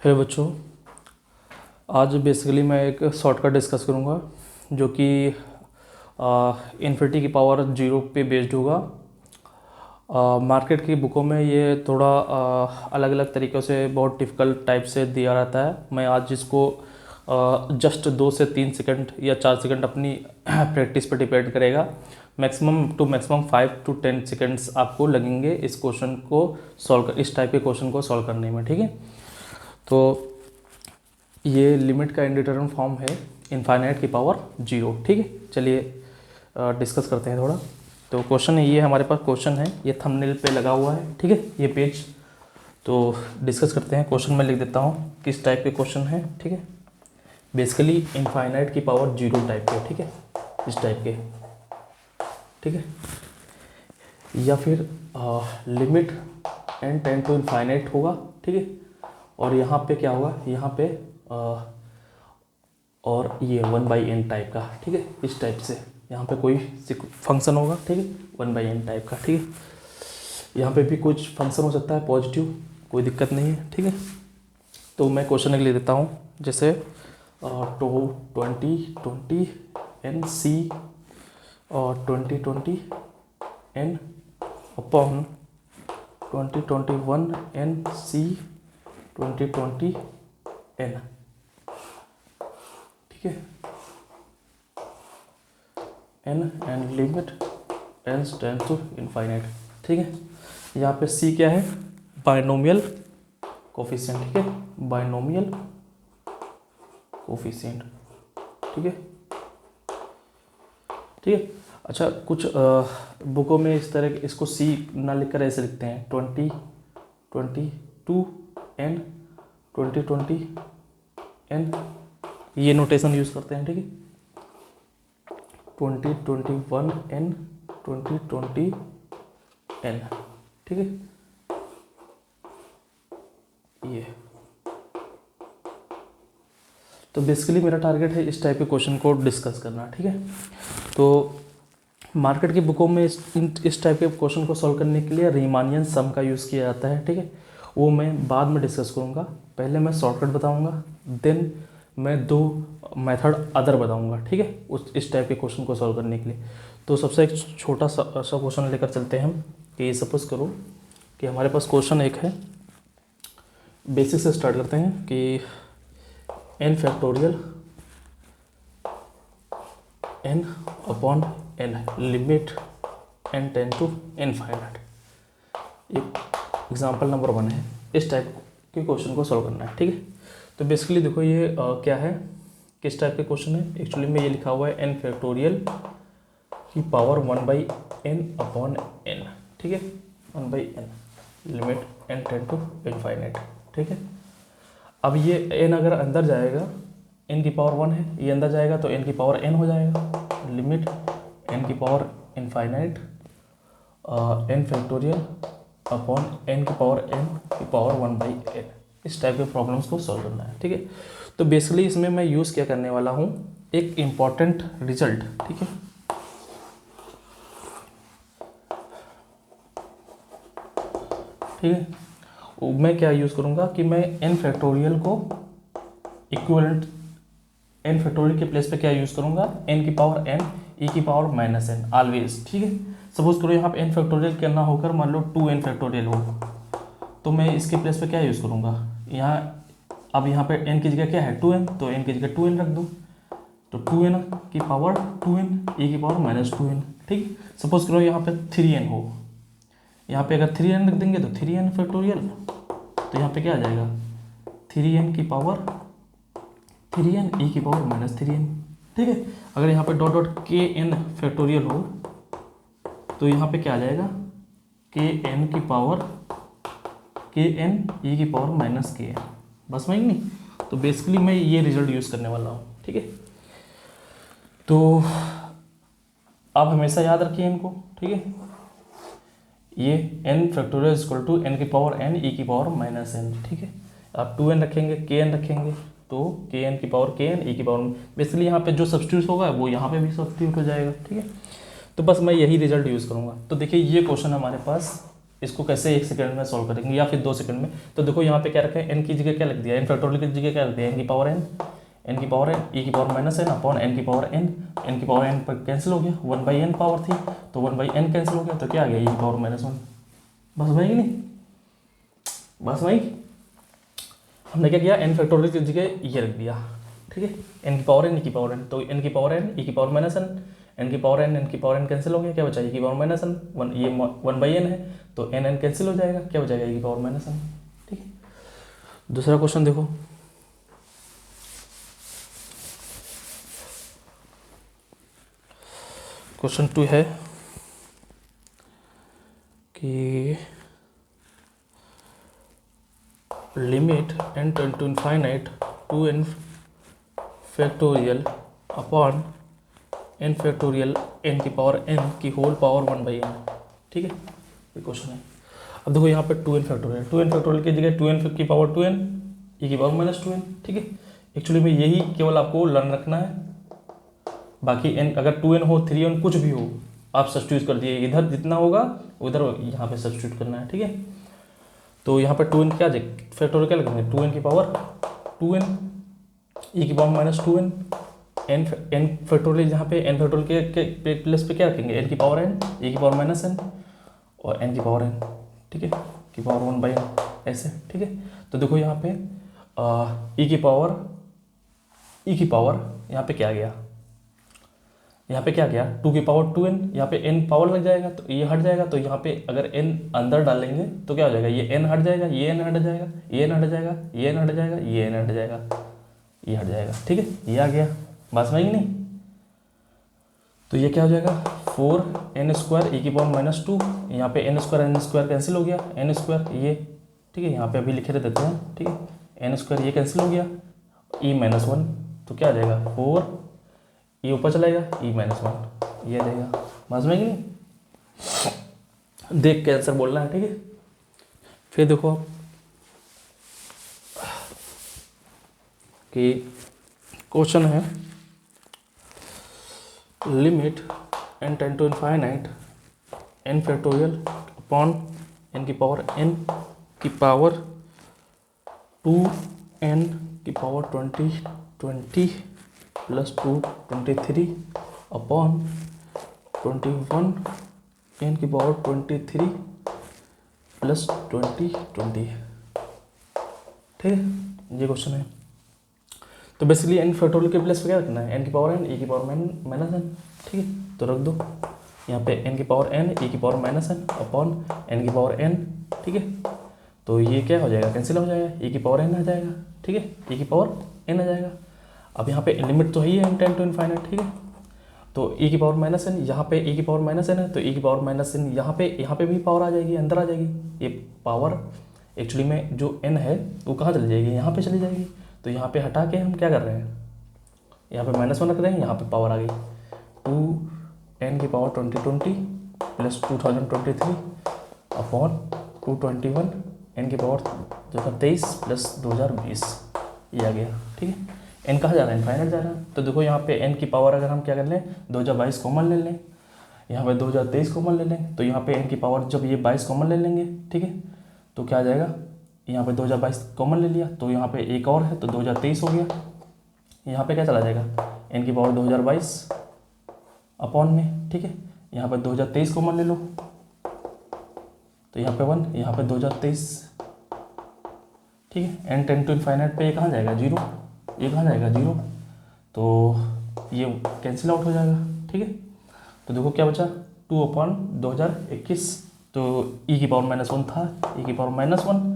Hello बच्चों, आज basically मैं एक शॉर्टकट डिस्कस करूँगा जो कि इन्फिनिटी की पावर जीरो पे बेस्ड होगा। मार्केट की बुकों में ये थोड़ा अलग अलग तरीक़ों से बहुत डिफ़िकल्ट टाइप से दिया रहता है। मैं आज इसको जस्ट 2 से 3 सेकंड या 4 सेकंड अपनी प्रैक्टिस पर डिपेंड करेगा। मैक्सिमम 5 to 10 सेकंड्स आपको लगेंगे इस क्वेश्चन को इस टाइप के क्वेश्चन को सॉल्व करने में, ठीक है। तो ये लिमिट का इंडिटरमिनेट फॉर्म है इनफाइनाइट की पावर जीरो, ठीक है। चलिए डिस्कस करते हैं थोड़ा। तो क्वेश्चन ये हमारे पास क्वेश्चन है, ये थंबनेल पे लगा हुआ है, ठीक है, ये पेज। तो डिस्कस करते हैं। क्वेश्चन मैं लिख देता हूँ किस टाइप के क्वेश्चन है, ठीक है। बेसिकली इनफाइनाइट की पावर जीरो टाइप के, ठीक है, इस टाइप के, ठीक है। या फिर limit n tend to infinite होगा, ठीक है। और यहाँ पे क्या होगा, यहाँ पे और ये 1/n टाइप का, ठीक है, इस टाइप से यहाँ पे कोई फंक्शन होगा, ठीक है, 1/n टाइप का, ठीक है। यहाँ पे भी कुछ फंक्शन हो सकता है पॉजिटिव, कोई दिक्कत नहीं है, ठीक है। तो मैं क्वेश्चन लिख देता हूँ, जैसे 2020 NC और 2020 N अपॉन 2021 NC 2020 N, ठीक है। n and limit n tends to infinite, ठीक है। यहाँ पे c क्या है, बाइनोमियल कोफिशिएंट, ठीक है, बाइनोमियल कोफिशिएंट, ठीक है, ठीक है। अच्छा, कुछ बुकों में इस तरह इसको c ना लिखकर ऐसे लिखते हैं 2022 n 2020 n, ये नोटेशन यूज़ करते हैं, ठीक है। 2021 n 2020 n, ठीक है, ये। तो बेसिकली मेरा टारगेट है इस टाइप के क्वेश्चन को डिस्कस करना, ठीक है। तो मार्केट की बुकों में इस टाइप के क्वेश्चन को सॉल्व करने के लिए रीमानियन सम का यूज़ किया जाता है, ठीक है। वो मैं बाद में डिस्कस करूँगा। पहले मैं शॉर्टकट बताऊँगा, देन मैं दो मेथड अदर बताऊँगा, ठीक है, इस टाइप के क्वेश्चन को सॉल्व करने के लिए। तो सबसे एक छोटा सा क्वेश्चन लेकर चलते हैं हम कि सपोज करो कि हमारे पास क्वेश्चन एक है, बेसिक से स्टार्ट करते हैं कि n factorial n upon n limit n tend to infinite, एक एग्जांपल नंबर 1 है। इस टाइप के क्वेश्चन को सॉल्व करना है, ठीक है। तो बेसिकली देखो ये क्या है, किस टाइप के क्वेश्चन है। एक्चुअली में ये लिखा हुआ है n फैक्टोरियल की पावर 1/n अपॉन n, ठीक है, 1/n limit n tend to infinite, ठीक है। अब ये n अगर अंदर जाएगा, n की पावर 1 है, ये अंदर जाएगा तो n की पावर n हो जाएगा, लिमिट n की power infinite n factorial upon n की पावर n की पावर 1/n, इस टाइप के प्रॉब्लम्स को सॉल्व करना है, ठीक है। तो बेसिकली इसमें मैं यूज़ क्या करने वाला हूँ, एक इम्पॉर्टेंट रिजल्ट, ठीक है, ठीक है। मैं क्या यूज़ करूँगा कि मैं n फैक्टोरियल को इक्विवेलेंट n फैक्टोरियल के प्लेस पे क्या यूज़ करूँगा, n की पावर n e की पावर -n ऑलवेज, ठीक है। सपोज करो यहाँ पे n फैक्टोरियल करना होकर मान लो 2n फैक्टोरियल हो, तो मैं इसके प्लेस पे क्या यूज़ करूँगा, यहाँ अब यहाँ पे n की जगह क्या है 2n, तो n की जगह 2n रख दूँ, तो 2n की पावर 2n e की पावर -2n, ठीक। सपोज करो यहाँ पे 3n हो, यहाँ पे अगर 3n रख देंगे तो 3n फैक्टोरियल, तो यहाँ पे क्या आ जाएगा 3n की पावर 3n e की पावर -3n, ठीक है। अगर यहाँ पे डॉट डॉट kn फैक्टोरियल हो तो यहाँ पे क्या आ जाएगा kn की पावर kn e की पावर -kn, बस मैं नहीं। तो बेसिकली मैं ये रिजल्ट यूज़ करने वाला हूँ, ठीक है। तो आप हमेशा याद रखिए इनको, ठीक है। ये n factorial equal to n की पावर n e की पावर -n, ठीक है। आप 2n रखेंगे, kn रखेंगे, तो kn की पावर kn e की पावर, बेसिकली यहाँ पे जो सब्स्टिट्यूट होगा वो यहाँ पे भी सब्स्टिट्यूट हो जाएगा, ठीक है। तो बस मैं यही रिजल्ट यूज़ करूँगा। तो देखिए ये क्वेश्चन हमारे पास इसको कैसे 1 सेकंड में सॉल्व करेंगे या फिर 2 सेकंड में। तो देखो यहाँ पे क्या रखा है, एन की जगह क्या लिख दिया, एन फैक्टोरियल की जगह क्या लिख दिया, एन की पावर एन, एन की पावर एन ई की power minus n upon n की पावर एन की पावर एन पर कैंसिल हो गया, 1/n पावर थी तो 1/n कैंसिल हो गया, तो क्या आ गया, ई की पावर -1। बस भाई नहीं, बस भाई हमने क्या किया, एन फैक्टोरियल की जगह ये रख दिया, ठीक है, एन की पावर एन ई की पावर एन, तो एन की पावर एन ई की पावर -n, एन की पावर एन कैंसिल हो गया, क्या बचा, ई की पावर -n, वन ये 1/n है तो एन कैंसिल हो जाएगा, क्या बचाएगा, ई की पावर -n, ठीक है। दूसरा क्वेश्चन देखो, क्वेश्चन 2 है कि limit n tend to infinite 2n factorial upon n factorial n की पावर n की होल पावर 1/n, ठीक है, ये क्वेश्चन है। अब देखो यहाँ पे 2n फैक्टोरियल की जगह 2n की पावर 2n e की पावर -2n, ठीक है। एक्चुअली में यही केवल आपको लर्न रखना है, बाकी n अगर 2n हो 3n कुछ भी हो आप सब्स्टिट्यूट कर दिए, इधर जितना होगा उधर यहाँ पे सब्स्टिट्यूट करना है, ठीक है। तो यहाँ पे 2n क्या फैक्टोरियल क्या लिखेंगे, 2n की पावर 2n e की पावर -2n n फैक्टोरियल, यहाँ पे n फैक्टोरियल के प्लेस पे क्या रखेंगे, n की पावर n e की पावर -n और n की पावर n, ठीक है, की पावर 1/n ऐसे, ठीक है। तो देखो यहाँ पे e की पावर यहाँ पे क्या गया, यहाँ पे क्या गया 2 की पावर 2n, यहाँ पे n पावर लग जाएगा तो ये हट जाएगा, तो यहाँ पे अगर n अंदर डालेंगे तो क्या हो जाएगा, ये n हट जाएगा, ये n हट जाएगा, ये n हट जाएगा, ये n हट जाएगा, ये n हट जाएगा, ये हट जाएगा, ठीक है, ये आ गया, बात समझ नहीं। तो ये क्या हो जाएगा 4n² e की पावर -2, यहाँ पे n² कैंसिल हो गया, n² ये, ठीक है, यहाँ पे अभी लिखे देते हैं, ठीक है, n² ये कैंसिल हो गया, e -1 तो क्या आ जाएगा 4, ये ऊपर चला जाएगा e -1 ये रहेगा, बात समझ नहीं, देख के आंसर बोलना है, ठीक है। फिर देखो आप कि क्वेश्चन है limit n tend to infinite n factorial upon n की पावर n की पावर 2n की पावर 20 प्लस 2 23 अपॉन 21 n की पावर 23 प्लस 20 ठीक है, ये क्वेश्चन है। तो बेसिकली n फैक्टोरियल के प्लेस पे क्या रखना है, n की पावर n e की पावर -n, ठीक है, तो रख दो यहाँ पे n की पावर n e की पावर -n अपॉन n की पावर n, ठीक है। तो ये क्या हो जाएगा, कैंसिल हो जाएगा, e की पावर n आ जाएगा, ठीक है, e की पावर n आ जाएगा। अब यहाँ पे लिमिट तो है ही n टेंड टू इनफाइनाइट, ठीक है, तो e की पावर -n, यहाँ पे e की पावर -n है तो e की पावर -n यहाँ पे भी पावर आ जाएगी, अंदर आ जाएगी, ये पावर एक्चुअली में जो n है वो कहाँ चली जाएगी, यहाँ पे चली जाएगी। तो यहाँ पे हटा के हम क्या कर रहे हैं, यहाँ पे -1 रख रहे हैं, यहाँ पे पावर आ गई 2n की पावर 2020 प्लस 2023 अपॉन 221 n की पावर 2023 प्लस 2020 ये आ गया, ठीक है। n कहाँ जा रहा है, इनफाइनाइट जा रहा है। तो देखो यहाँ पे n की पावर अगर हम क्या कर लें 2022 कॉमन ले लें, यहाँ पे 2023 कॉमन ले लें, तो यहाँ पे n की पावर जब ये 22 कॉमन ले लेंगे, ठीक है, तो क्या आ जाएगा, यहाँ पे 2022 कॉमन ले लिया तो यहाँ पे एक और है तो 2023 हो गया, यहाँ पे क्या चला जाएगा n की पावर 2022 अपॉन में, ठीक है, यहाँ पे 2023 कॉमन ले लो तो यहाँ पे 1, यहाँ पे 2023, ठीक है। n टेंड टू इनफाइनाइट पे ये कहाँ जाएगा 0, ये कहाँ जाएगा 0, तो ये कैंसिल आउट हो जाएगा, ठीक है। तो देखो क्या बचा 2/2021, तो e की पावर -1 था, e की पावर -1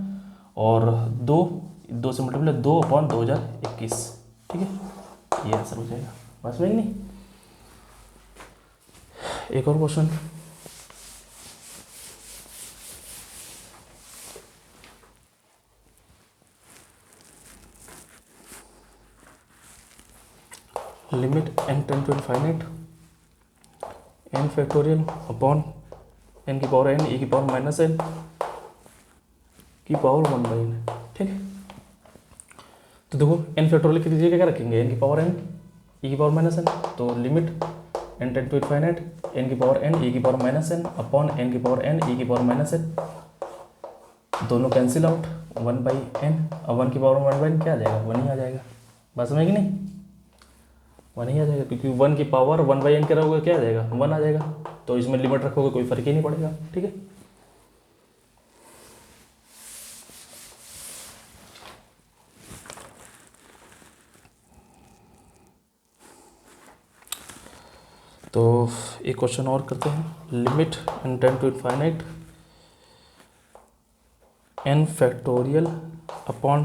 और 2 से मल्टीप्लाई 2/2021, ठीक है, ये आंसर हो जाएगा, बस में ही नहीं। एक और question, limit n tend to infinite n factorial upon n की पावर n e की पावर -n की पावर 1/n, ठीक है। तो देखो n फैक्टोरियल की जगह क्या रखेंगे, n की पावर n e की पावर -n, तो limit N ten to infinite n की पावर एन ई की power minus n upon n की पावर एन ई की पावर माइनस एन, दोनों कैंसिल आउट, 1/n। अब 1 की पावर 1/n क्या आ जाएगा, 1 ही आ जाएगा। बात समझ कि नहीं, 1 ही आ जाएगा, क्योंकि 1 की पावर 1/n करोगे क्या आ जाएगा, 1 आ जाएगा। तो इसमें लिमिट रखोगे कोई फर्क ही नहीं पड़ेगा, ठीक है। तो एक क्वेश्चन और करते हैं, limit n ten to infinite n factorial upon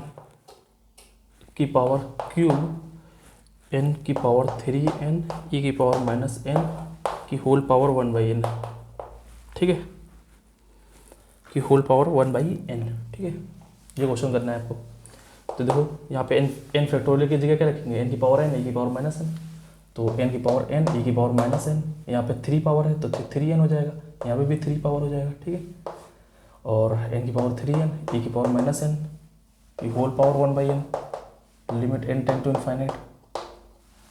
की पावर क्यूब n की पावर 3n e की पावर माइनस n की होल पावर 1/n, ठीक है, की होल पावर 1/n, ठीक है। ये क्वेश्चन करना है आपको। तो देखो यहाँ पे n फैक्टोरियल की जगह क्या रखेंगे, n की पावर n e की पावर माइनस n, तो n की पावर n e की पावर माइनस n, यहाँ पे 3 पावर है तो 3n हो जाएगा, यहाँ पे भी 3 पावर हो जाएगा, ठीक है। और n की पावर 3n e की पावर माइनस n की whole power 1/n, limit n ten to infinite,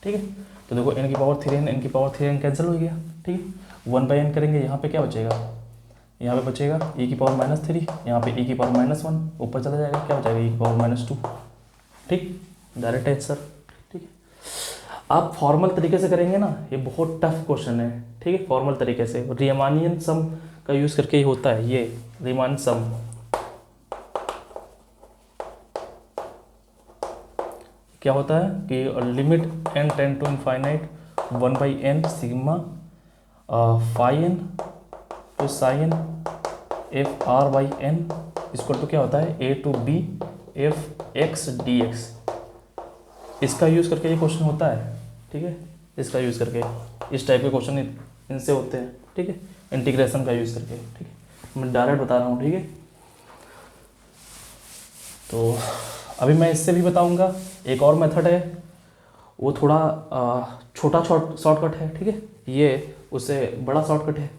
ठीक है। तो देखो n की पावर 3n n की पावर 3n कैंसिल हो गया, ठीक है। 1/n करेंगे, यहाँ पे क्या बचेगा, यहाँ पे बचेगा e की पावर -3, यहाँ पे e की पावर -1 ऊपर चला जाएगा, क्या हो जाएगा e की पावर -2, ठीक, डायरेक्ट आंसर, ठीक है। आप फॉर्मल तरीके से करेंगे ना, ये बहुत टफ क्वेश्चन है, ठीक है। फॉर्मल तरीके से रियमानियन सम का यूज़ करके ही होता है ये रियमानियन सम। क्या होता है कि limit n ten to infinite 1/n sigma fine to sign f r by n इसको तो क्या होता है a to b f x d x. इसका यूज़ करके ये क्वेश्चन होता है, ठीक है। इसका यूज़ करके इस टाइप के क्वेश्चन इनसे होते हैं, ठीक है, इंटीग्रेशन का यूज़ करके, ठीक है। मैं डायरेक्ट बता रहा हूँ, ठीक है। तो अभी मैं इससे भी बताऊँगा, एक और मेथड है, वो थोड़ा छोटा शॉर्टकट है, ठीक है, ये उससे बड़ा शॉर्टकट है।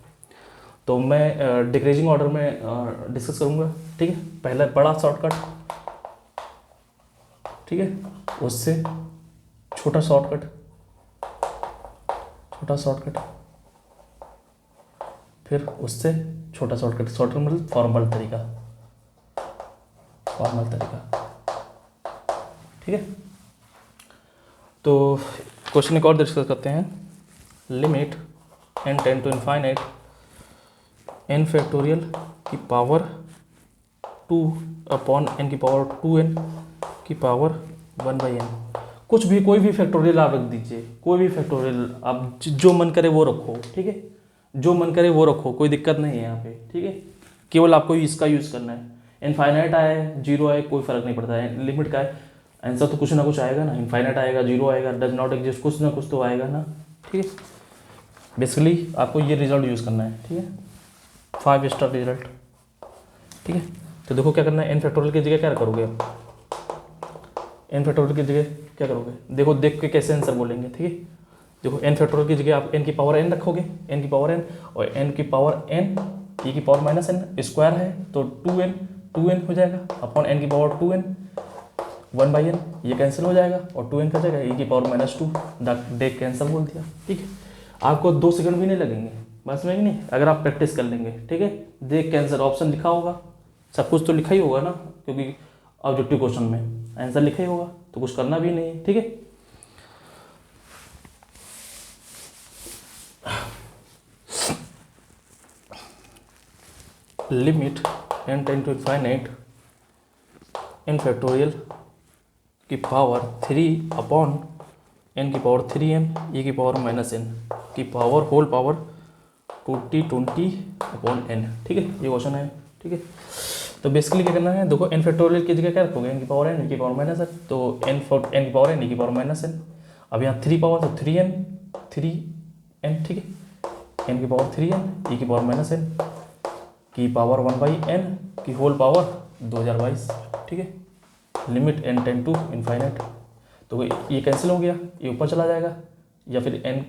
तो मैं डिक्रीजिंग ऑर्डर में डिस्कस करूँगा, ठीक है। पहला बड़ा शॉर्टकट, ठीक है, उससे छोटा शॉर्टकट, फिर उससे छोटा शॉर्टकट, मतलब फॉर्मल तरीका, ठीक है। तो क्वेश्चन एक और डिस्कस करते हैं, limit n ten to infinite n factorial की पावर 2 अपॉन n की पावर 2n की पावर 1/n। कुछ भी कोई भी फैक्टोरियल आप रख दीजिए, कोई भी फैक्टोरियल आप जो मन करे वो रखो, ठीक है, जो मन करे वो रखो, कोई दिक्कत नहीं है यहाँ पे, ठीक है। केवल आपको इसका यूज़ करना है। इनफाइनाइट आए, जीरो आए, कोई फर्क नहीं पड़ता है, लिमिट का है आंसर तो कुछ ना कुछ आएगा ना, इनफाइनाइट आएगा, जीरो आएगा, डज नॉट एग्जिस्ट, कुछ ना कुछ तो आएगा ना, ठीक है। बेसिकली आपको ये रिजल्ट यूज़ करना है, ठीक है, 5 स्टार रिजल्ट, ठीक है। तो देखो क्या करना है, एन फैक्टोरियल की जगह क्या करोगे आप, एन फैक्टोरियल की जगह क्या करोगे, देखो देख के कैसे आंसर बोलेंगे, ठीक है। देखो एन फैक्टोरियल की जगह आप एन की पावर एन रखोगे, एन की पावर एन, और एन की पावर एन ई की पावर माइनस एन स्क्वायर है तो 2n हो जाएगा अपॉन एन की पावर 2n 1/n, ये कैंसिल हो जाएगा और 2n का जगह ई की पावर -2 देख के आंसर बोल दिया, ठीक है। आपको 2 सेकंड भी नहीं लगेंगे, बस में नहीं, अगर आप प्रैक्टिस कर लेंगे, ठीक है। देख के आंसर ऑप्शन लिखा होगा, सब कुछ तो लिखा ही होगा ना, क्योंकि ऑब्जेक्टिव क्वेश्चन में आंसर लिखा ही होगा, तो कुछ करना भी नहीं है, ठीक है। Limit n ten to infinite n factorial की पावर 3 अपॉन n की पावर 3n e की पावर -n की power whole power 20 upon n, ठीक है, ये क्वेश्चन है, ठीक है। तो बेसिकली क्या करना है, देखो n फैक्टोरियल की जगह क्या रखोगे, n की पावर n e की पावर -n, तो n की पावर n e की पावर -n, अब यहाँ 3 पावर तो 3n, ठीक है, n की पावर 3n e की पावर -n की पावर 1/n की होल पावर 2022, ठीक है, limit n ten to infinite. तो ये कैंसिल हो गया, ये ऊपर चला जाएगा, या फिर n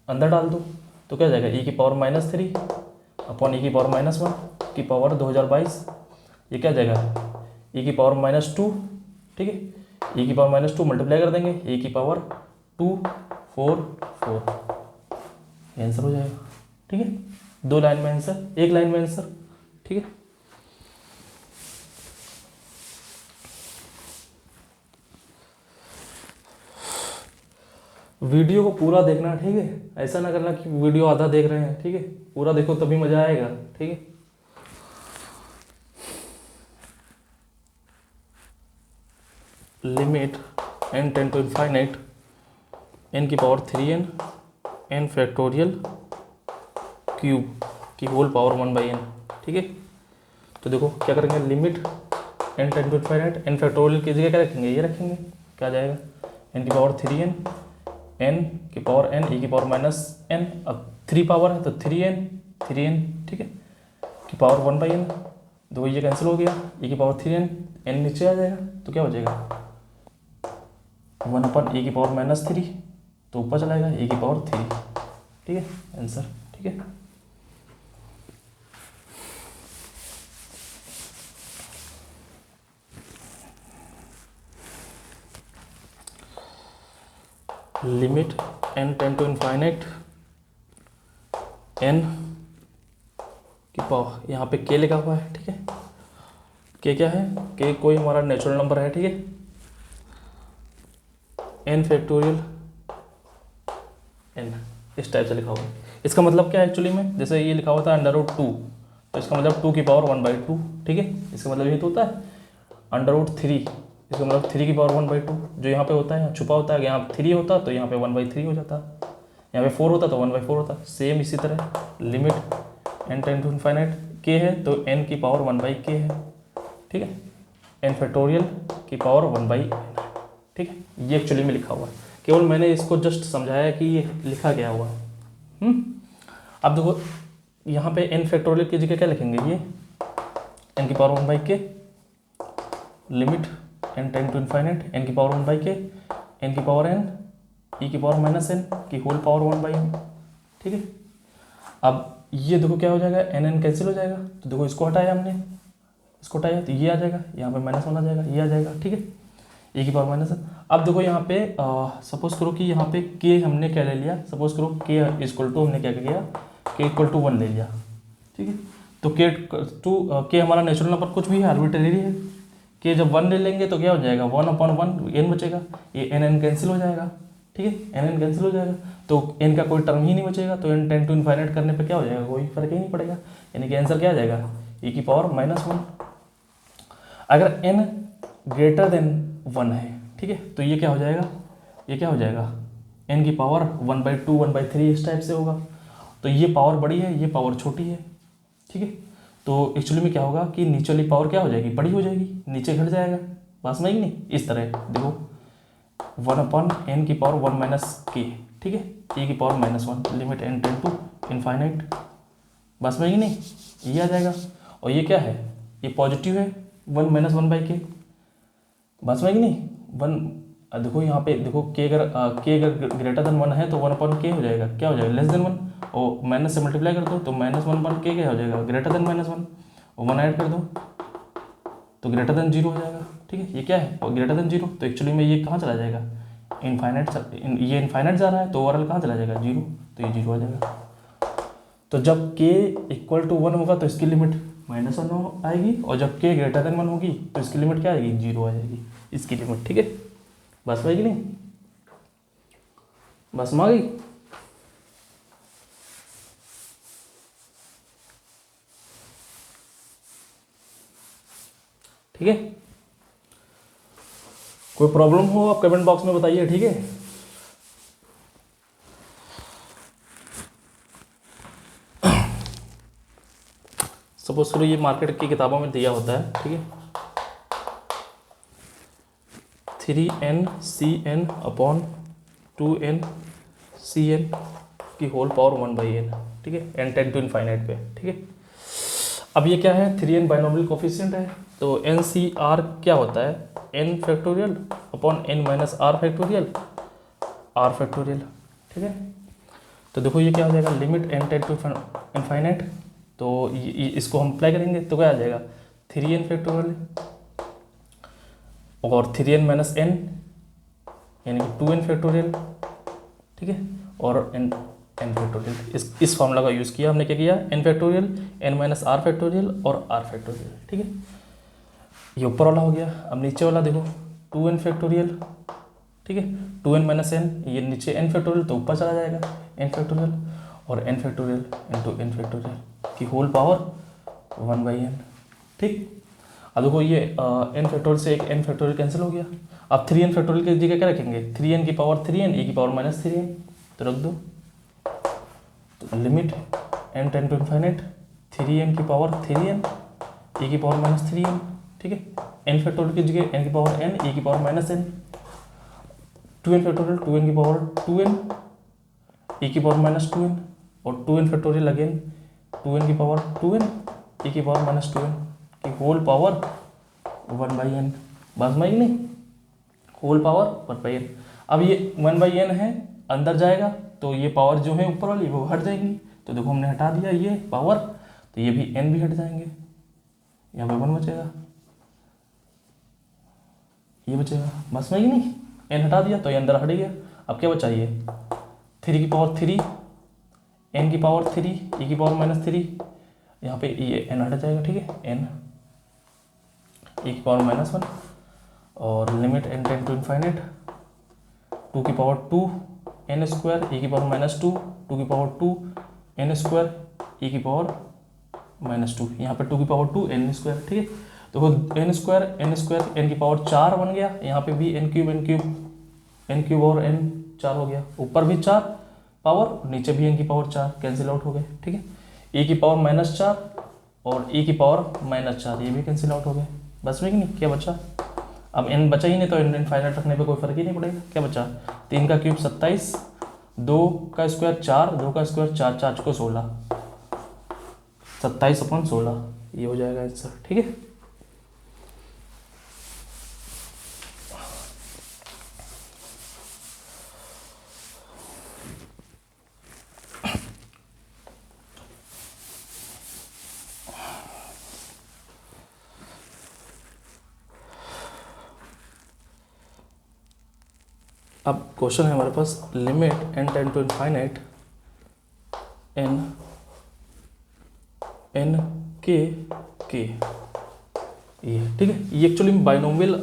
अंदर डाल दो तो क्या जाएगा, e की पावर -3 अपॉन e की पावर -1 की पावर 2022, ये क्या जाएगा e की पावर -2, ठीक है, e की पावर -2 मल्टीप्लाई कर देंगे, e की पावर 244, ये आंसर हो जाएगा। ठीक है, 2 लाइन में आंसर, 1 लाइन में आंसर। ठीक है, वीडियो को पूरा देखना। ठीक है, ऐसा ना करना कि वीडियो आधा देख रहे हैं। ठीक है, पूरा देखो तभी मजा आएगा। ठीक है, limit n tend to infinite n की power 3n n factorial cube की होल पावर 1/n। ठीक है, तो देखो क्या करेंगे, limit n tend to infinite n factorial की जगह क्या रखेंगे, ये रखेंगे, क्या जाएगा n की पावर 3n n की पावर n e की पावर माइनस n, अब 3 पावर है तो 3n। ठीक है, की पावर 1/n, दो ये कैंसिल हो गया, e की पावर 3n, n नीचे आ जाएगा तो क्या हो जाएगा 1/e की पावर माइनस 3, तो ऊपर चला जाएगा e की पावर 3। ठीक है, आंसर। ठीक है, limit n tend to infinite n की पावर, यहाँ पे k लिखा हुआ है। ठीक है, k क्या है, k कोई हमारा नेचुरल नंबर है। ठीक है, n फैक्टोरियल n इस टाइप से लिखा हुआ है। इसका मतलब क्या है एक्चुअली में, जैसे ये लिखा हुआ था √2, तो इसका मतलब 2 की पावर 1/2। ठीक है, इसका मतलब ये तो होता है √3, इसका मतलब 3 की पावर 1/2, जो यहाँ पे होता है यहाँ छुपा होता है, यहाँ 3 होता तो यहाँ पे 1/3 हो जाता, यहाँ पे 4 होता तो 1/4 होता। सेम इसी तरह limit n tend to infinite k है तो n की पावर 1/k है। ठीक है, n फैक्टोरियल की पावर 1/n। ठीक है, ये एक्चुअली में लिखा हुआ है, केवल मैंने इसको जस्ट समझाया कि ये लिखा गया हुआ। अब देखो यहाँ पे n फैक्टोरियल की जगह क्या लिखेंगे, ये n की power 1/k, limit n tend to infinite n की पावर 1/k n की पावर n e की पावर माइनस n की होल पावर 1/n। ठीक है, अब ये देखो क्या हो जाएगा, n कैंसिल हो जाएगा, तो देखो इसको हटाया हमने, इसको हटाया तो ये आ जाएगा, यहाँ पे -1 आ जाएगा, ये आ जाएगा। ठीक है, e की पावर माइनस। अब देखो यहाँ पे सपोज करो कि यहाँ पे k हमने क्या ले लिया, सपोज करो k इक्वल टू हमने क्या किया, k इक्वल टू 1 ले लिया। ठीक है, तो k हमारा नेचुरल नंबर कुछ भी है, आर्बिट्रेरी है, k जब 1 ले लेंगे तो क्या हो जाएगा 1/1 n बचेगा, ये n कैंसिल हो जाएगा। ठीक है, n कैंसिल हो जाएगा तो n का कोई टर्म ही नहीं बचेगा, तो n टेंड टू इनफाइनाइट करने पे क्या हो जाएगा, कोई फर्क ही नहीं पड़ेगा, यानी कि आंसर क्या आ जाएगा e की पावर -1। अगर n ग्रेटर देन 1 है, ठीक है, तो ये क्या हो जाएगा, ये क्या हो जाएगा n की पावर 1/2 1/3 इस टाइप से होगा, तो ये पावर बड़ी है, ये पावर छोटी है। ठीक है, तो एक्चुअली में क्या होगा कि नीचे वाली पावर क्या हो जाएगी, बड़ी हो जाएगी, नीचे घट जाएगा, पास में ही नहीं, इस तरह देखो 1/n की पावर 1 - k। ठीक है, e की power -1, limit n tend to infinite, बस में ही नहीं, ये आ जाएगा, और ये क्या है, ये पॉजिटिव है 1 - 1/k, बस में ही नहीं 1। देखो यहाँ पे देखो k अगर ग्रेटर देन 1 है तो 1/k हो जाएगा, क्या हो जाएगा लेस देन 1, और माइनस से मल्टीप्लाई कर दो तो -1/k क्या हो जाएगा ग्रेटर देन -1, और 1 ऐड कर दो तो ग्रेटर देन 0 हो जाएगा। ठीक है, ये क्या है ग्रेटर देन 0, तो एक्चुअली में ये कहाँ चला जाएगा इनफाइनाइट, ये इनफाइनाइट जा रहा है तो ओवरऑल कहाँ चला जाएगा 0, तो ये 0 आ जाएगा। तो जब k इक्वल टू 1 होगा तो इसकी लिमिट -1 आएगी, और जब k ग्रेटर देन 1 होगी तो इसकी लिमिट क्या आएगी 0 आ जाएगी, इसकी लिमिट। ठीक है, बस में आएगी नहीं, बस में आ गई। ठीक है, कोई प्रॉब्लम हो आप कमेंट बॉक्स में बताइए। ठीक है, सपोज करो ये मार्केट की किताबों में दिया होता है। ठीक है, 3n/2n cn की होल पावर 1/n। ठीक है, n टेंड टू इनफाइनाइट पे। ठीक है, अब ये क्या है 3n बाइनोमियल कोफिशिएंट है, तो NCR क्या होता है n factorial upon n - r factorial r factorial. ठीक है, तो देखो ये क्या हो जाएगा limit n tend to infinite, तो इसको हम अप्लाई करेंगे तो क्या आ जाएगा 3n फैक्टोरियल और 3n - n यानी कि 2n फैक्टोरियल। ठीक है, और एन फैक्टोरियल। इस फॉर्मूला का यूज़ किया हमने, क्या किया, n factorial, n minus r factorial और आर फैक्टोरियल, ठीक है। ये ऊपर वाला हो गया। अब नीचे वाला देखो, 2n फैक्टोरियल, ठीक है, 2n माइनस एन, ये नीचे एन फैक्टोरियल तो ऊपर चला जाएगा एन फैक्टोरियल, और n factorial into n factorial की होल पावर 1/n, ठीक। अब देखो ये एन फैक्टोरियल से एक एन फैक्टोरियल कैंसिल हो गया। अब 3n फैक्टोरियल की जगह क्या रखेंगे, 3n की पावर 3n e की पावर माइनस 3n, तो रख दो। तो limit n ten to infinite 3n की पावर 3n e की पावर माइनस 3n, ठीक है। n फैक्टोरियल की जगह n की पावर n e की power minus n, 2n factorial 2n की पावर 2n e की पावर माइनस 2n, और 2n फैक्टोरियल अगेन 2n की पावर 2n e की पावर माइनस 2n की होल पावर 1/n। बस में ही नहीं, होल पावर 1/n। अब ये 1/n है, अंदर जाएगा तो ये पावर जो है ऊपर वाली वो हट जाएंगी, तो देखो हमने हटा दिया ये पावर, तो ये भी n भी हट जाएंगे, यहाँ पे 1 बचेगा, ये बचेगा। बस में ही नहीं, n हटा दिया तो ये अंदर हट गया। अब क्या बचा, ये 3 की पावर 3, n की पावर 3 e की पावर माइनस 3, यहाँ पे ये n हट जाएगा, ठीक है, n e की पावर माइनस 1, और limit n ten to infinite 2 की पावर 2 n स्क्वायर e की पावर माइनस 2, 2 की पावर 2 n स्क्वायर e की पावर माइनस 2, यहाँ पे 2 की पावर 2 n स्क्वायर, ठीक है। तो n स्क्वायर n की पावर 4 बन गया, यहाँ पे भी n क्यूब और n 4 हो गया, ऊपर भी 4 पावर, नीचे भी n की पावर 4 कैंसिल आउट हो गए, ठीक है। e की पावर माइनस 4 और e की पावर माइनस 4 ये भी कैंसिल आउट हो गए। बस में कि नहीं, क्या बचा, अब n बचा ही नहीं तो n इनफाइनाइट रखने पे कोई फर्क ही नहीं पड़ेगा। क्या बचा, 3 का क्यूब 27, 2 का स्क्वायर 4, 2 का स्क्वायर 4, 4 को 16, 27/16 ये हो जाएगा आंसर, ठीक है। अब क्वेश्चन है हमारे पास, limit n ten to infinite n k ये, ठीक है। ये एक्चुअली बाइनोमियल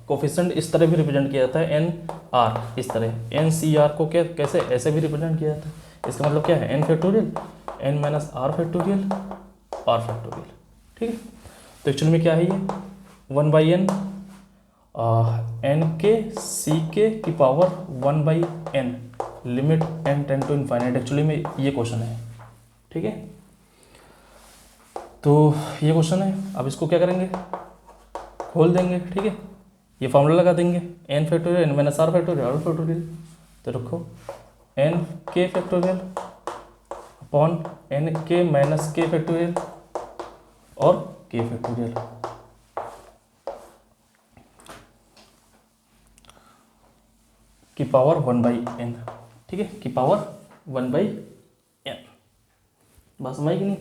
कोफिशिएंट इस तरह भी रिप्रेजेंट किया जाता है, n r इस तरह, n c r को क्या कैसे ऐसे भी रिप्रेजेंट किया जाता है। इसका मतलब क्या है, n factorial n minus r factorial r factorial, ठीक है। तो एक्चुअली में क्या है ये 1/n n के c के की power 1/n limit n ten to infinite, actually में ये क्वेश्चन है, ठीक है। तो ये क्वेश्चन है, अब इसको क्या करेंगे, खोल देंगे, ठीक है। ये फॉर्मूला लगा देंगे, n factorial n minus r factorial r factorial, तो रखो n k factorial upon n k minus k factorial और k फैक्टोरियल, की पावर 1/n, ठीक है, की पावर 1/n। बस समझ कि नहीं।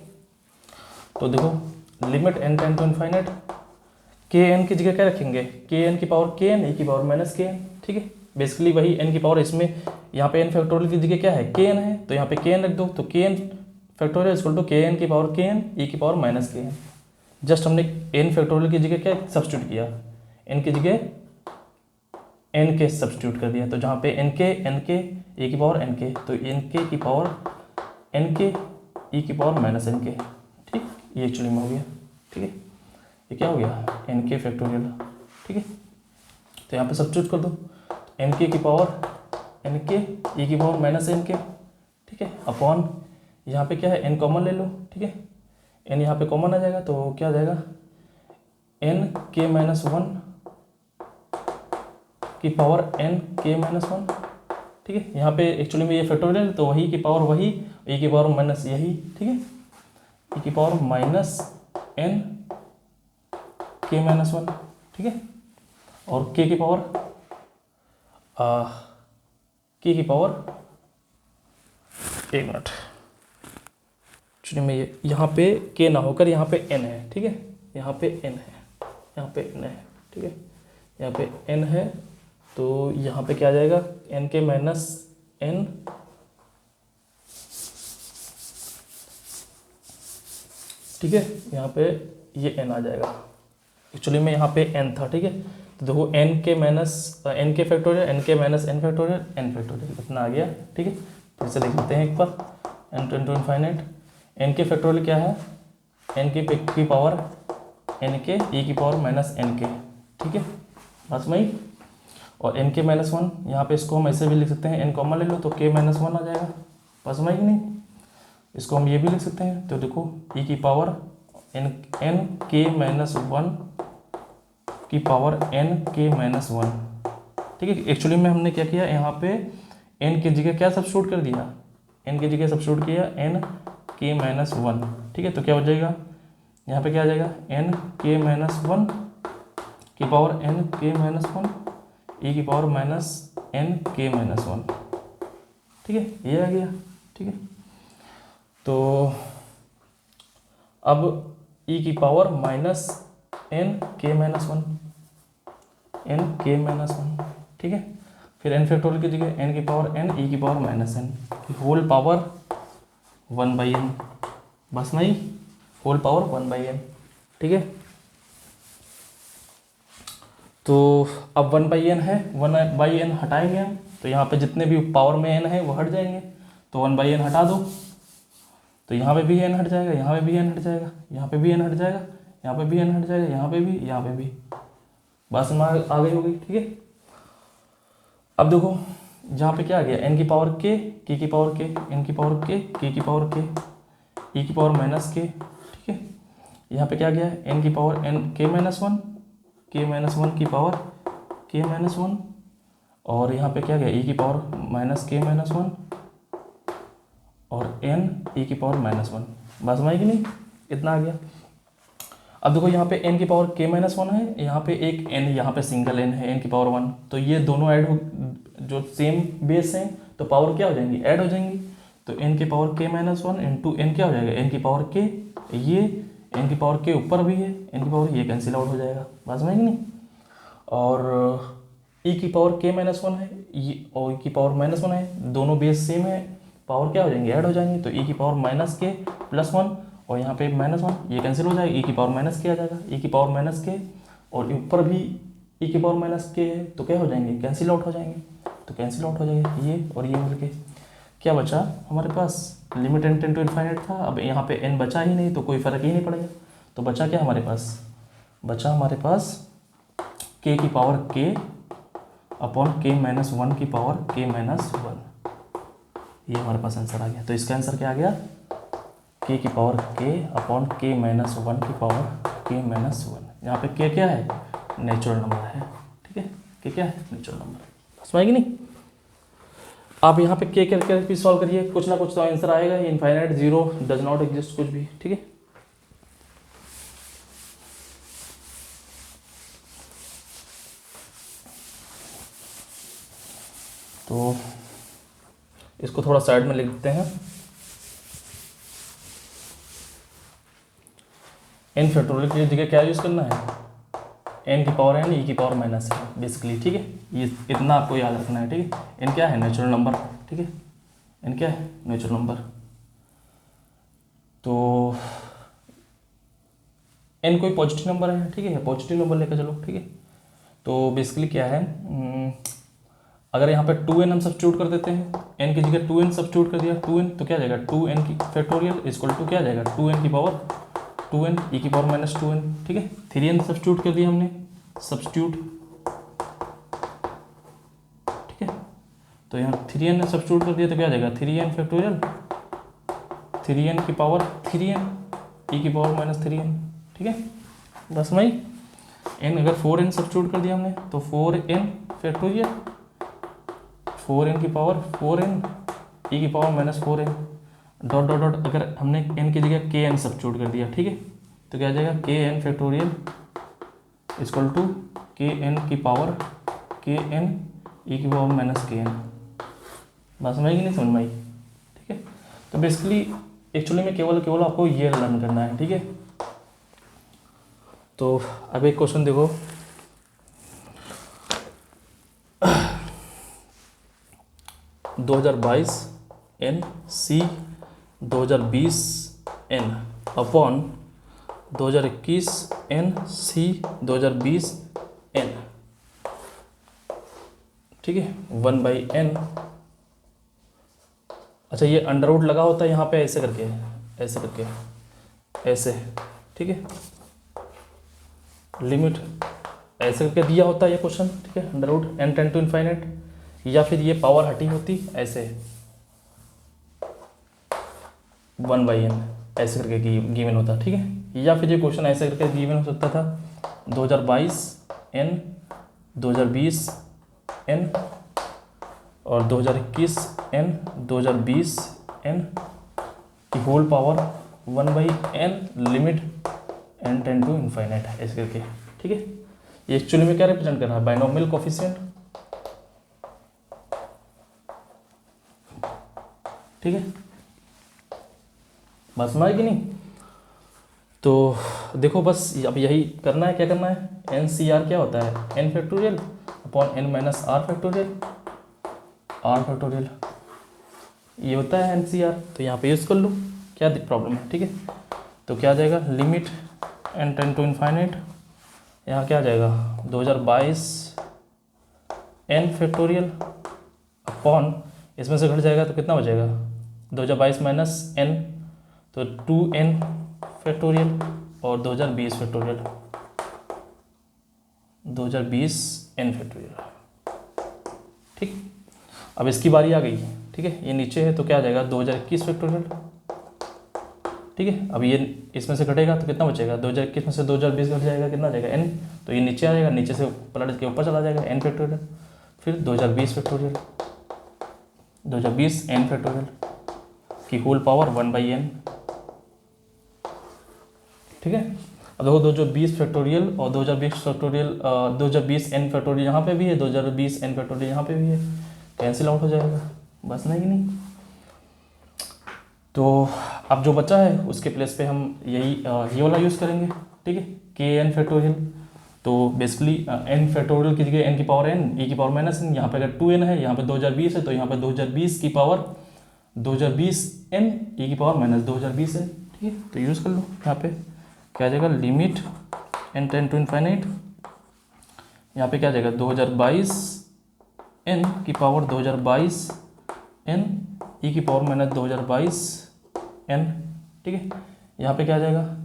तो देखो limit n ten to infinite k n की जगह क्या रखेंगे, के एन की पावर के एन e की पावर माइनस के एन, ठीक है। बेसिकली वही n की पावर, इसमें यहाँ पे n फैक्टोरियल की जगह क्या है, के एन है, तो यहाँ पे के एन रख दो, तो के एन फैक्टोरियल इक्वल टू के एन की पावर के एन e की power minus k N. Just हमने n फैक्टोरियल की जगह क्या सब्स्टिट्यूट किया, n की जगह n के सब्स्टिट्यूट कर दिया, तो जहाँ पे n के e की पावर n के, तो n के की पावर n के e की पावर माइनस n के, ठीक, ये एक्चुअली में हो गया, ठीक है। ये क्या हो गया, n के फैक्टोरियल, ठीक है। तो यहाँ पे सब्स्टिट्यूट कर दो, n के की पावर n के e की पावर माइनस n के, ठीक है, अपॉन यहाँ पे क्या है n कॉमन ले लो, ठीक है, n यहाँ पे कॉमन आ जाएगा, तो क्या आ जाएगा n k माइनस 1 की पावर n k माइनस 1, ठीक है। यहाँ पे एक्चुअली में ये फैक्टोरियल, तो वही की पावर वही, e की पावर माइनस यही, ठीक है, e की power minus n k minus 1, ठीक है, और k की पावर k की पावर, एक मिनट, एक्चुअली में ये यहाँ पे k ना होकर यहाँ पे n है, ठीक है, यहाँ पे n है, यहाँ पे n है, ठीक है, यहाँ पे n है, तो यहाँ पे क्या आ जाएगा n के माइनस n ठीक है, यहाँ पे ये n आ जाएगा। एक्चुअली में यहाँ पे n था, ठीक है, तो देखो n के माइनस n के फैक्टोरियल, n के minus n factorial, n factorial इतना आ गया। ठीक है, फिर से लिख लेते हैं एक बार, n टू इनफाइनाइट। n के फैक्टोरियल क्या है, n की पावर n के e की पावर माइनस n के, ठीक है, बस वही। और n के माइनस वन, यहाँ पे इसको हम ऐसे भी लिख सकते हैं, n कॉमन ले लो तो k माइनस वन आ जाएगा, बस वही कि नहीं। इसको हम ये भी लिख सकते हैं, तो देखो e की power n k minus one की power n k minus one, ठीक है। एक्चुअली में हमने क्या किया, यहाँ पे n की जगह क्या सब्स्टिट्यूट कर दिया, n की जगह सब्स्टिट्यूट किया n k माइनस वन, ठीक है। तो क्या हो जाएगा, यहाँ पे क्या आ जाएगा, n k माइनस वन की power n k minus one e की power minus n k minus one, ठीक है, ये आ गया। ठीक है, तो अब e की power minus n k minus one, n k minus one, ठीक है। फिर n फैक्टोरियल की जगह n की पावर n e की power minus n whole power one by n, बस नहीं, whole power one by n, ठीक है। तो अब वन बाई n है, वन बाई n हटाएंगे हम, तो यहाँ पे जितने भी पावर में n है वो हट जाएंगे, तो वन बाई n हटा दो, तो यहाँ पे भी n हट जाएगा, यहाँ पे भी n हट जाएगा, यहाँ पे भी n हट जाएगा, यहाँ पे भी n हट जाएगा, यहाँ पे भी, यहाँ पे भी, बस हमारे आ गई होगी। ठीक है, अब देखो जहाँ पे क्या आ गया, n की पावर k की पावर k, n की पावर k की पावर k, e की पावर माइनस k, ठीक है। यहाँ पे क्या गया, n की power n k minus one, k minus one की पावर k माइनस वन, और यहाँ पे क्या गया, e की power minus k minus one, और n e की पावर माइनस वन, बस वही कि नहीं, इतना आ गया। अब देखो यहाँ पे n की पावर k माइनस वन है, यहाँ पे एक n, यहाँ पे सिंगल n है n की पावर वन, तो ये दोनों ऐड हो, जो सेम बेस हैं तो पावर क्या हो जाएंगी, ऐड हो जाएंगी। तो n की power k minus one into n क्या हो जाएगा, n की पावर k, ये n की पावर k ऊपर भी है, n की पावर ये कैंसिल आउट हो जाएगा, बस में कि नहीं। और e की पावर k माइनस वन है, ये और e की पावर माइनस वन है, दोनों बेस सेम है, पावर क्या हो जाएंगे, ऐड हो जाएंगे। तो e की power minus k plus one, और यहाँ पे माइनस वन, ये कैंसिल हो जाएगा, e की पावर माइनस k आ जाएगा, e की पावर माइनस k, और ऊपर भी e की पावर माइनस k है, तो क्या हो जाएंगे, कैंसिल आउट हो जाएंगे, तो कैंसिल आउट हो जाएगा ये और ये मिलके। क्या बचा हमारे पास, limit n tend to infinite था, अब यहाँ पे n बचा ही नहीं, तो कोई फ़र्क ही नहीं पड़ेगा। तो बचा क्या हमारे पास, बचा हमारे पास k की power k upon k minus one की पावर k माइनस वन, ये हमारे पास आंसर आ गया। तो इसका आंसर क्या आ गया, k की power k upon k minus one की पावर k माइनस वन। यहाँ पे k क्या है, नेचुरल नंबर है, ठीक है, k क्या है, नेचुरल नंबर, समझ नहीं। आप यहाँ पे k करके भी सॉल्व करिए, कुछ ना कुछ तो आंसर आएगा, infinite, zero, does not exist, कुछ भी, ठीक है। तो इसको थोड़ा साइड में लिख देते हैं। n फैक्टोरियल की जगह क्या यूज़ करना है, n की पावर n e की पावर माइनस है बेसिकली, ठीक है, ये इतना आपको याद रखना है, ठीक है। n क्या है, नेचुरल नंबर, ठीक है, n क्या है, नेचुरल नंबर। तो n कोई पॉजिटिव नंबर है, ठीक है, पॉजिटिव नंबर लेकर चलो, ठीक है। तो बेसिकली क्या है, अगर यहाँ पे 2n हम सब्स्टिट्यूट कर देते हैं, n की जगह 2n सब्स्टिट्यूट कर दिया, 2n तो क्या जाएगा, 2n की फैक्टोरियल इक्वल टू क्या जाएगा, 2n की पावर 2n e की पावर माइनस 2n, ठीक है। 3n सब्स्टिट्यूट कर दिया हमने, सब्स्टिट्यूट, ठीक है। तो यहाँ 3n ने सब्स्टिट्यूट कर दिया तो क्या जाएगा, 3n फैक्टोरियल, 3n की पावर 3n e की पावर माइनस 3n, ठीक है, बस वही। n अगर 4n सब्स्टिट्यूट कर दिया हमने तो 4n फैक्टोरियल, 4n की पावर 4n e की power minus 4n, dot dot dot, अगर हमने n की जगह kn सब्स्टिट्यूट कर दिया, ठीक है, तो क्या आ जाएगा, kn factorial equal to kn की पावर kn e की पावर माइनस kn, बात समझ नहीं समझ में आई, ठीक है। तो बेसिकली एक्चुअली में केवल आपको ये लर्न करना है, ठीक है। तो अब एक क्वेश्चन देखो, दो हजार बाईस n c 2020 n upon 2021 n सी 2020 n, ठीक है, 1/n। अच्छा ये अंडर रूट लगा होता है यहाँ पे ऐसे करके, ऐसे करके, ऐसे, ठीक है, लिमिट ऐसे करके दिया होता है ये क्वेश्चन, ठीक है, under root n tend to infinite, या फिर ये पावर हटी होती ऐसे 1/n ऐसे करके गिवन होता, ठीक है, या फिर ये क्वेश्चन ऐसे करके गिवन हो सकता था 2022 n 2020 n और 2021 n 2020 n की whole power 1/n limit n tend to infinite ऐसे करके, ठीक है। ये एक्चुअली में क्या रिप्रेजेंट कर रहा है, बाइनोमियल कोफिशिएंट, ठीक है, बात समझ कि नहीं। तो देखो बस अब यही करना है, क्या करना है, एन सी आर क्या होता है, n factorial upon n minus r factorial, r factorial ये होता है एन सी आर। तो यहाँ पे यूज़ कर लो, क्या प्रॉब्लम है, ठीक है। तो क्या आ जाएगा, limit n tend to infinite, यहाँ क्या आ जाएगा 2022 एन फैक्टोरियल अपॉन, इसमें से घट जाएगा तो कितना बचेगा 2022 माइनस एन, तो 2n फैक्टोरियल और 2020 फैक्टोरियल, 2020 n फैक्टोरियल, ठीक। अब इसकी बारी आ गई, ठीक है, ये नीचे है तो क्या आ जाएगा 2021 फैक्टोरियल, ठीक है। अब ये इसमें से घटेगा तो कितना बचेगा, 2021 में से 2020 घट जाएगा, कितना आ जाएगा n, तो ये नीचे आ जाएगा, नीचे से पलट के ऊपर चला जाएगा n फैक्टोरियल, फिर 2020 फैक्टोरियल, 2020 n फैक्टोरियल की होल पावर 1/n, ठीक है। अब देखो 2020 फैक्टोरियल और 2020 फैक्टोरियल, 2020 n फैक्टोरियल यहाँ पे भी है, 2020 n फैक्टोरियल यहाँ पे भी है, कैंसिल आउट हो जाएगा, बस नहीं कि नहीं। तो अब जो बचा है उसके प्लेस पे हम यही ये वाला यूज़ करेंगे, ठीक है, के एन फैक्टोरियल। तो बेसिकली n फैक्टोरियल की जगह n की पावर n e की पावर माइनस n, यहाँ पे अगर 2n है, यहाँ पे 2020 है, तो यहाँ पे 2020 की पावर 2020 n e की पावर माइनस 2020 है, ठीक है। तो यूज़ कर लो, यहाँ पे क्या आ जाएगा, limit n tend to infinite, यहाँ पे क्या आ जाएगा 2022 n की पावर 2022 n e की पावर माइनस 2022 n, ठीक है। यहाँ पे क्या आ जाएगा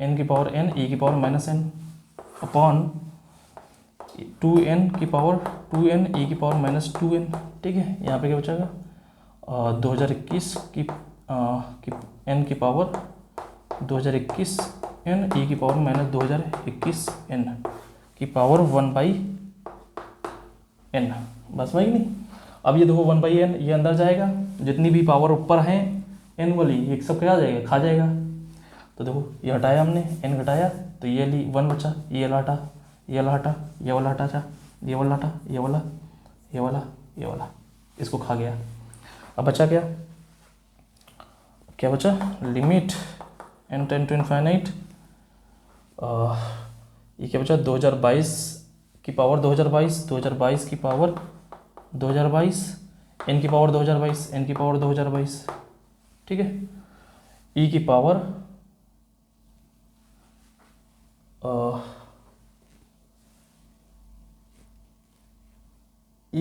n की पावर n e की power minus n upon 2n की पावर 2n e की पावर माइनस 2n, ठीक है। यहाँ पे क्या बचेगा 2021 की n की पावर 2021 n e की पावर माइनस 2021 n की पावर 1/n, बस वही नहीं। अब ये देखो 1/n ये अंदर जाएगा, जितनी भी पावर ऊपर है n वाली ये सब क्या आ जाएगा, खा जाएगा। तो देखो ये हटाया हमने, n घटाया तो ये ली 1 बचा, ये वाला हटा, ये वाला हटा, ये वाला हटा, जा ये वाला हटा, ये वाला, ये वाला, ये वाला, इसको खा गया। अब बचा क्या, क्या बचा, limit n tend to infinite, ये क्या बचा 2022 की पावर 2022 की पावर 2022 n की पावर 2022 n की पावर 2022, ठीक है, e की पावर e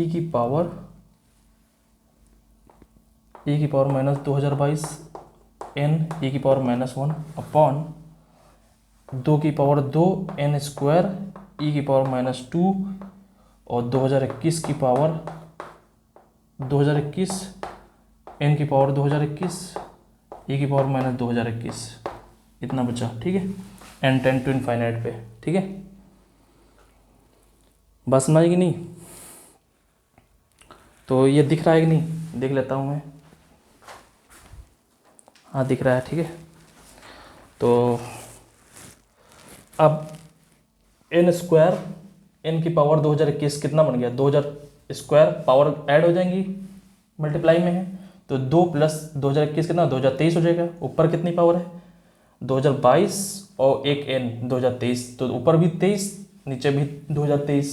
की पावर माइनस 2022 n e की पावर माइनस 1 अपॉन 2 की पावर 2 n स्क्वायर e की पावर माइनस 2 और 2021 की पावर 2021 n की पावर 2021 e की पावर माइनस 2021, इतना बचा, ठीक है, n टेंड टू इनफाइनाइट पे, ठीक है। बस समझ कि नहीं। तो ये दिख रहा है कि नहीं, देख लेता हूँ मैं, हाँ दिख रहा है, ठीक है। तो अब n स्क्वायर n की पावर 2021 कितना बन गया, 2000 स्क्वायर, पावर ऐड हो जाएंगी मल्टीप्लाई में है, तो 2 प्लस 2021 कितना 2023 हो जाएगा। ऊपर कितनी पावर है 2022 और एक n 2023, तो ऊपर भी 23 नीचे भी 2023,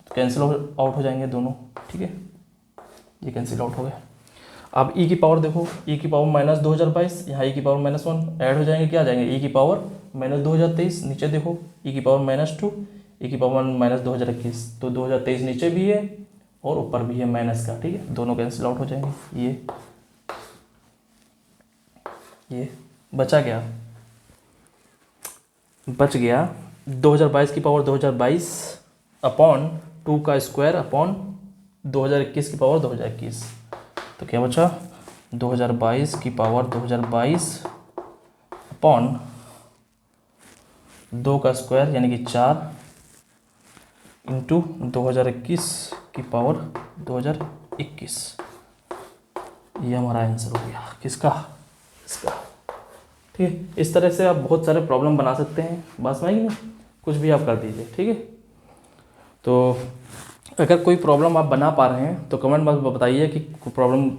कैंसिल आउट हो जाएंगे दोनों, ठीक है, ये कैंसिल आउट हो गया। अब e की पावर देखो, e की पावर माइनस 2022, यहाँ e की पावर माइनस 1 ऐड हो जाएंगे, क्या आ जाएंगे e की पावर -2023, नीचे देखो e⁻², e⁻², तो 2023 नीचे भी है और ऊपर भी है माइनस का, ठीक है, दोनों कैंसिल आउट हो जाएंगे। ये बचा क्या, बच गया 2022 की पावर 2022 अपॉन 2 का स्क्वायर अपॉन 2021 की पावर 2021। तो क्या बचा 2022 की पावर 2022 अपॉन 2 का स्क्वायर यानी कि 4 इंटू 2021 की पावर 2021। ये हमारा आंसर हो गया किसका, इसका। ठीक है, इस तरह से आप बहुत सारे प्रॉब्लम बना सकते हैं, बस में नहीं कुछ भी आप कर दीजिए, ठीक है। तो अगर कोई प्रॉब्लम आप बना पा रहे हैं तो कमेंट में बताइए कि प्रॉब्लम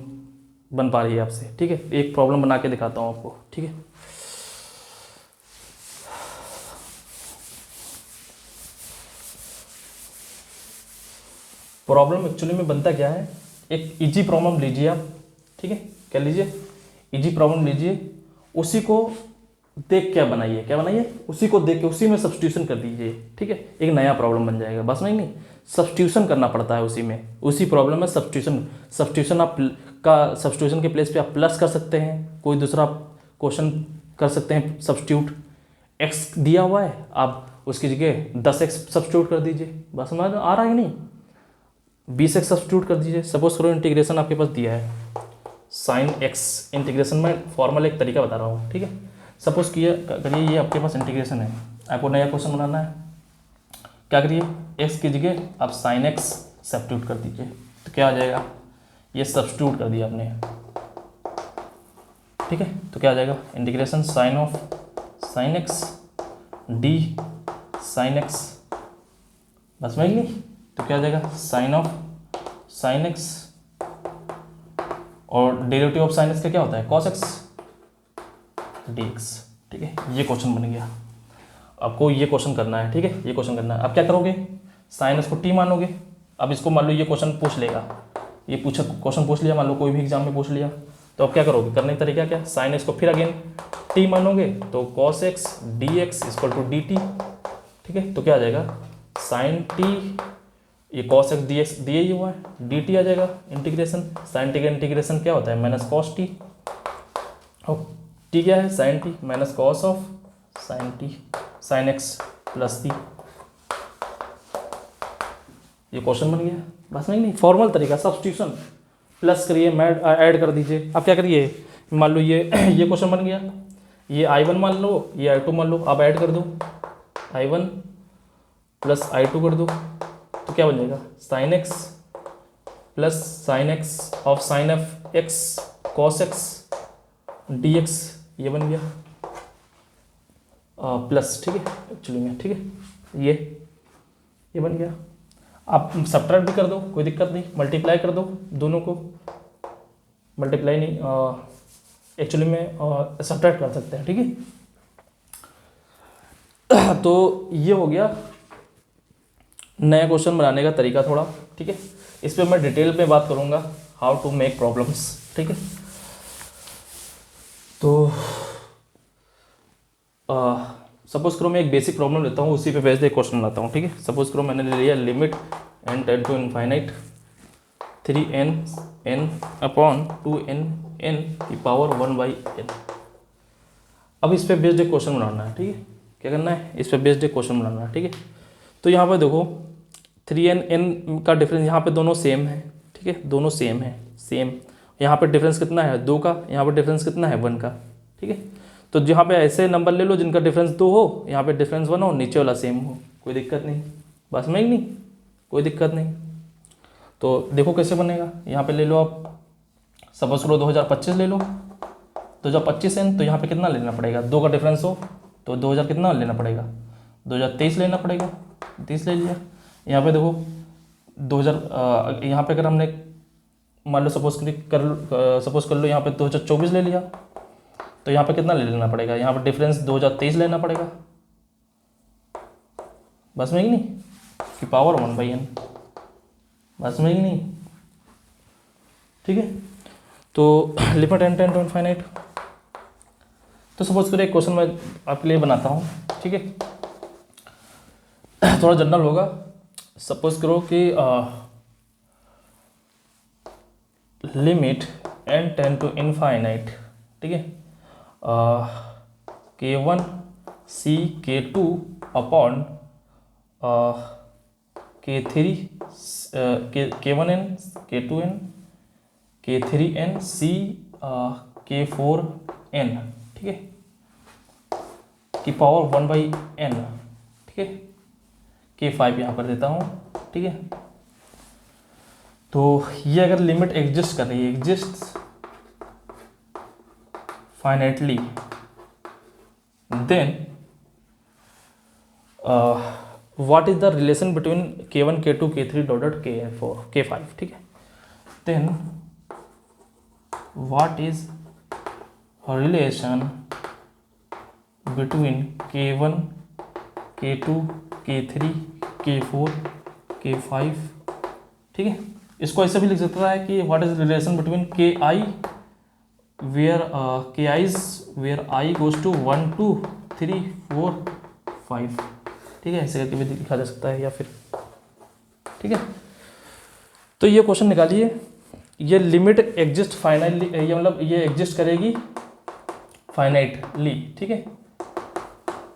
बन पा रही है आपसे, ठीक है। एक प्रॉब्लम बना के दिखाता हूँ आपको, ठीक है। प्रॉब्लम एक्चुअली में बनता क्या है, एक इजी प्रॉब्लम लीजिए आप, ठीक है। क्या लीजिए, इजी प्रॉब्लम लीजिए, उसी को देख क्या बनाइए, क्या बनाइए, उसी को देख के उसी में सब्स्टिट्यूशन कर दीजिए, ठीक है। एक नया प्रॉब्लम बन जाएगा, बस में नहीं सब्स्टिट्यूशन करना पड़ता है उसी में, उसी प्रॉब्लम में सब्स्टिट्यूशन आप का सब्स्टिट्यूशन के प्लेस पे आप प्लस कर सकते हैं, कोई दूसरा क्वेश्चन कर सकते हैं सब्स्टिट्यूट। एक्स दिया हुआ है, आप उसकी जगह 10x सब्स्टिट्यूट कर दीजिए, बस समझ आ रहा है कि नहीं, 20x सब्स्टिट्यूट कर दीजिए। सपोज करो इंटीग्रेशन आपके पास दिया है साइन एक्स, इंटीग्रेशन में फॉर्मल एक तरीका बता रहा हूँ, ठीक है। सपोज करिए ये आपके पास इंटीग्रेशन है, आपको नया क्वेश्चन बनाना है, क्या करिए, एक्स की जगह आप साइन एक्स सब्स्टिट्यूट कर दीजिए, तो क्या आ जाएगा, ये सब्स्टिट्यूट कर दिया आपने, ठीक है। तो क्या आ जाएगा, integration sine of sine x d sine x, बस में ही नहीं, तो क्या आ जाएगा साइन ऑफ साइन एक्स, और डेरिवेटिव ऑफ साइन एक्स का क्या होता है कॉस एक्स डी एक्स, ठीक है। ये क्वेश्चन बन गया, आपको ये क्वेश्चन करना है, ठीक है, ये क्वेश्चन करना है। अब क्या करोगे, साइन एक्स को टी मानोगे। अब इसको मान लो ये क्वेश्चन पूछ लेगा, ये क्वेश्चन पूछ लिया, मान लो कोई भी एग्जाम में पूछ लिया, तो अब क्या करोगे, करने का तरीका क्या, साइन एक्स को फिर अगेन टी मानोगे, तो cos x d x equal to d t, ठीक है। तो क्या आ जाएगा साइन टी, ये कॉस एक्स डी एक्स दिया ही हुआ है, डी टी आ जाएगा इंटीग्रेशन, साइन टी का इंटीग्रेशन क्या होता है माइनस कॉस टी, और टी क्या है sine t minus cos of sine t sine x plus t. ये क्वेश्चन बन गया, बस नहीं फॉर्मल तरीका सब्स्टिट्यूशन, प्लस करिए ऐड कर दीजिए। अब क्या करिए, मान लो ये ये क्वेश्चन बन गया, ये I1 मान लो, ये I2 मान लो, अब ऐड कर दो, I1 प्लस I2 कर दो, तो क्या बन जाएगा sign x plus sine x of sine F x cos x d x, ये बन गया प्लस, ठीक है एक्चुअली में, ठीक है, ये बन गया। आप सब्ट्रैक्ट भी कर दो, कोई दिक्कत नहीं, मल्टीप्लाई कर दो, दोनों को मल्टीप्लाई नहीं एक्चुअली में सब्ट्रैक्ट कर सकते हैं, ठीक है। तो ये हो गया नया क्वेश्चन बनाने का तरीका थोड़ा, ठीक है। इस पर मैं डिटेल में बात करूंगा, हाउ टू मेक प्रॉब्लम्स, ठीक है। तो सपोज करो मैं एक बेसिक प्रॉब्लम लेता हूँ, उसी पे बेस्ड एक क्वेश्चन बनाता हूँ, ठीक है। सपोज करो मैंने ले लिया limit n tend to infinite 3n n upon 2n n की पावर 1/n। अब इस पे बेस्ड एक क्वेश्चन बनाना है, ठीक है। क्या करना है, इस पे बेस्ड एक क्वेश्चन बनाना है, ठीक है। तो यहाँ पे देखो 3n n का डिफरेंस, यहाँ पे दोनों सेम है, ठीक है, दोनों सेम है, सेम। यहाँ पे डिफरेंस कितना है 2 का, यहाँ पे डिफरेंस कितना है 1 का, ठीक है। तो यहाँ पे ऐसे नंबर ले लो जिनका डिफरेंस 2 हो, यहाँ पे डिफरेंस 1 हो, नीचे वाला सेम हो, कोई दिक्कत नहीं, बस में ही नहीं, कोई दिक्कत नहीं। तो देखो कैसे बनेगा, यहाँ पे ले लो आप, सपोज करो 2025 ले लो, 2025 है तो यहाँ पे कितना लेना पड़ेगा, 2 का डिफरेंस हो तो 2000 कितना लेना पड़ेगा, 2023 लेना पड़ेगा, 30 ले लिया। यहाँ पे देखो 2000 यहाँ पे अगर हमने मान लो सपोज कर लो यहाँ पे 2024 ले लिया, तो यहाँ पे कितना ले लेना पड़ेगा, यहाँ पे डिफरेंस 2023 लेना पड़ेगा, बस में ही नहीं, कि पावर 1/n, बस में ही नहीं, ठीक है। तो limit n tend to infinite, तो सपोज करो एक क्वेश्चन मैं आपके लिए बनाता हूँ, ठीक है, थोड़ा जनरल होगा। सपोज करो कि limit n ten to infinite, ठीक है, K1 C K2 upon K3 K1n K2n K3n C K4n, ठीक है, की पावर 1/n, ठीक है, K5 यहाँ कर देता हूँ, ठीक है। तो ये अगर लिमिट एग्जिस्ट कर रही है, exist finitely, then what is the relation between K1 K2 K3 dot K4 K5, ठीक है। Then what is relation between K1 K2 K3 K4 K5, ठीक है। इसको ऐसे भी लिख सकता है कि what is relation between Ki where Ki's where I goes to 1 2 3 4 5, ठीक है, ऐसे करके भी लिखा जा सकता है या फिर, ठीक है। तो ये क्वेश्चन निकालिए, ये लिमिट एग्जिस्ट फाइनाइटली, ये मतलब ये एग्जिस्ट करेगी फाइनाइटली, ठीक है।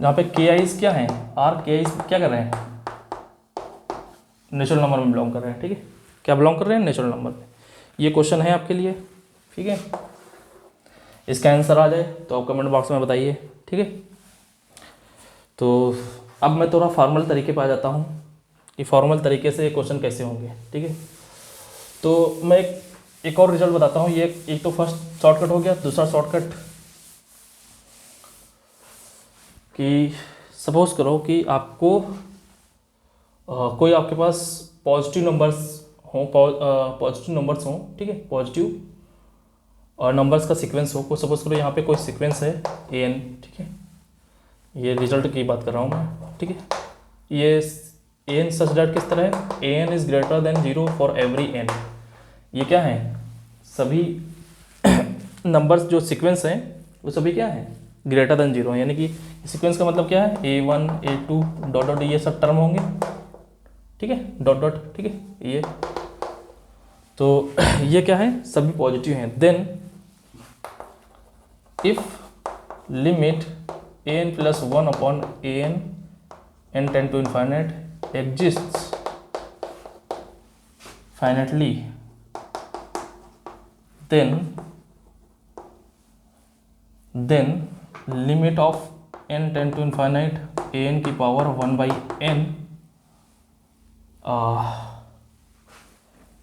जहाँ पे Ki's क्या है, Ki's क्या कर रहे हैं, नेचुरल नंबर में बिलोंग कर रहे हैं, ठीक है, क्या बिलोंग कर रहे हैं, नेचुरल नंबर में। ये क्वेश्चन है आपके लिए, ठीक है। इसका आंसर आ जाए तो आप कमेंट बॉक्स में बताइए, ठीक है। तो अब मैं थोड़ा फॉर्मल तरीके पे आ जाता हूँ कि फॉर्मल तरीके से क्वेश्चन कैसे होंगे, ठीक है। तो मैं एक और रिजल्ट बताता हूँ। ये एक तो फर्स्ट शॉर्टकट हो गया, दूसरा शॉर्टकट कि सपोज करो कि आपको कोई आपके पास पॉजिटिव नंबर्स हों, ठीक है, पॉजिटिव और नंबर्स का सीक्वेंस हो। सपोज करो यहाँ पे कोई सीक्वेंस है an, ठीक है, ये रिजल्ट की बात कर रहा हूँ मैं, ठीक है। ये an सच दैट किस तरह है, an is greater than 0 for every n। ये क्या है, सभी नंबर्स जो सीक्वेंस हैं वो सभी क्या है, ग्रेटर देन 0, यानी कि सीक्वेंस का मतलब क्या है, a1 a2 डॉट डॉट, ये सब टर्म होंगे, ठीक है, डॉट डॉट, ठीक है। ये तो ये क्या है, सभी पॉजिटिव हैं। Then if limit an plus 1 upon an n ten to infinite exists finitely, then limit of n ten to infinite an की power 1/n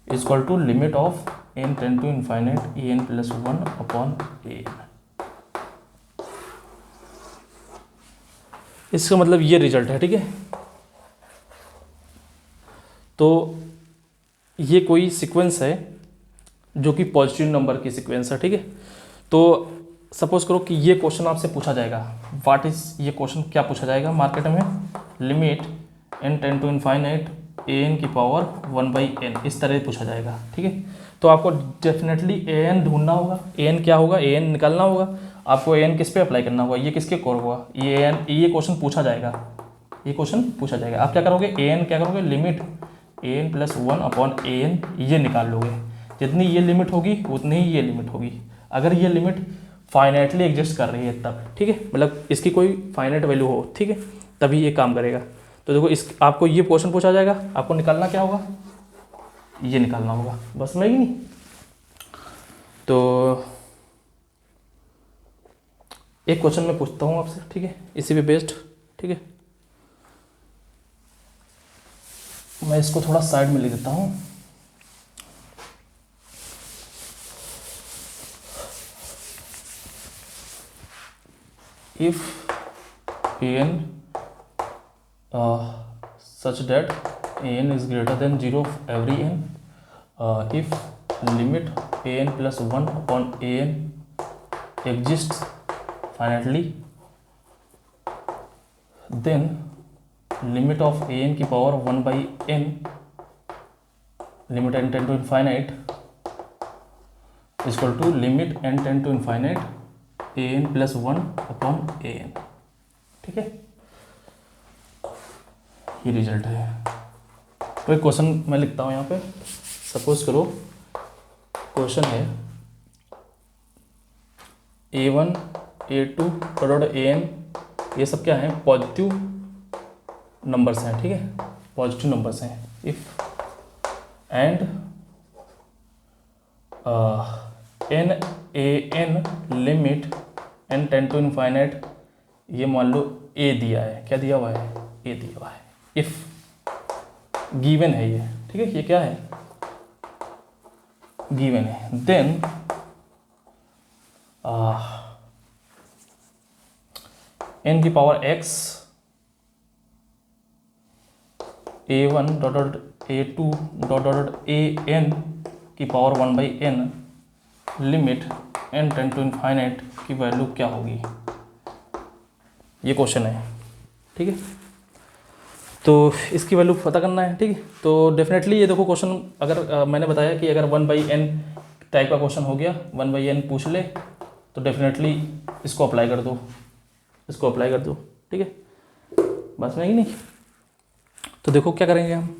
is equal to limit of n ten to infinite an plus 1 upon an। इसका मतलब ये result है, ठीक है। तो ये कोई सीक्वेंस है जो कि पॉजिटिव नंबर की सीक्वेंस है, ठीक है। तो सपोज करो कि ये क्वेश्चन आपसे पूछा जाएगा, व्हाट इज, ये क्वेश्चन क्या पूछा जाएगा मार्केट में, limit n ten to infinite an की पावर 1/n, इस तरह पूछा जाएगा, ठीक है। तो आपको डेफिनेटली an ढूंढना होगा, an क्या होगा, an निकालना होगा। आपको an किस पे अप्लाई करना होगा, ये किसके कोर होगा, ये क्वेश्चन पूछा जाएगा, ये क्वेश्चन पूछा जाएगा। आप क्या करोगे, an क्या करोगे, limit an plus 1 upon an ये निकाल लोगे। जितनी ये लिमिट होगी उतनी ही ये लिमिट होगी। अगर ये लिमिट फाइनाइटली एग्जिस्ट कर रही है तब, ठीक है, मतलब इसकी कोई फाइनाइट वैल्यू हो, ठीक है, तभी ये काम करेगा। तो देखो इस आपको ये क्वेश्चन पूछा जाएगा, आपको निकालना क्या होगा, ये निकालना होगा, बस मैं ही नहीं। तो एक क्वेश्चन मैं पूछता हूँ आपसे, ठीक है, इसी पे बेस्ड, ठीक है। मैं इसको थोड़ा साइड में लिख देता हूँ। If an such that an is greater than 0 every n, if limit an plus 1 upon an exists finitely, then limit of an की power 1/n, limit n ten to infinite is equal to limit n ten to infinite a N plus one upon a n, ठीक है, ये result है। तो एक question मैं लिखता हूँ यहाँ पे, सपोज करो क्वेश्चन है A1 A2 dot A n, ये सब क्या है, पॉजिटिव नंबर्स हैं, ठीक है, पॉजिटिव नंबर्स हैं। If and n a n limit N ten to infinite, ये मान लो ए दिया है, क्या दिया हुआ है, ए दिया हुआ है। इफ गिवन है ये, ठीक है, ये क्या है, गिवन है। देन एन की power X A one dot dot A two dot dot A N की power one by N limit N ten to infinite की वैल्यू क्या होगी, ये क्वेश्चन है, ठीक है। तो इसकी वैल्यू पता करना है, ठीक है। तो डेफिनेटली ये देखो क्वेश्चन, अगर मैंने बताया कि अगर वन बाई एन टाइप का क्वेश्चन हो गया, वन बाई एन पूछ ले, तो डेफिनेटली इसको अप्लाई कर दो, इसको अप्लाई कर दो, ठीक है, बस में ही नहीं। तो देखो क्या करेंगे हम,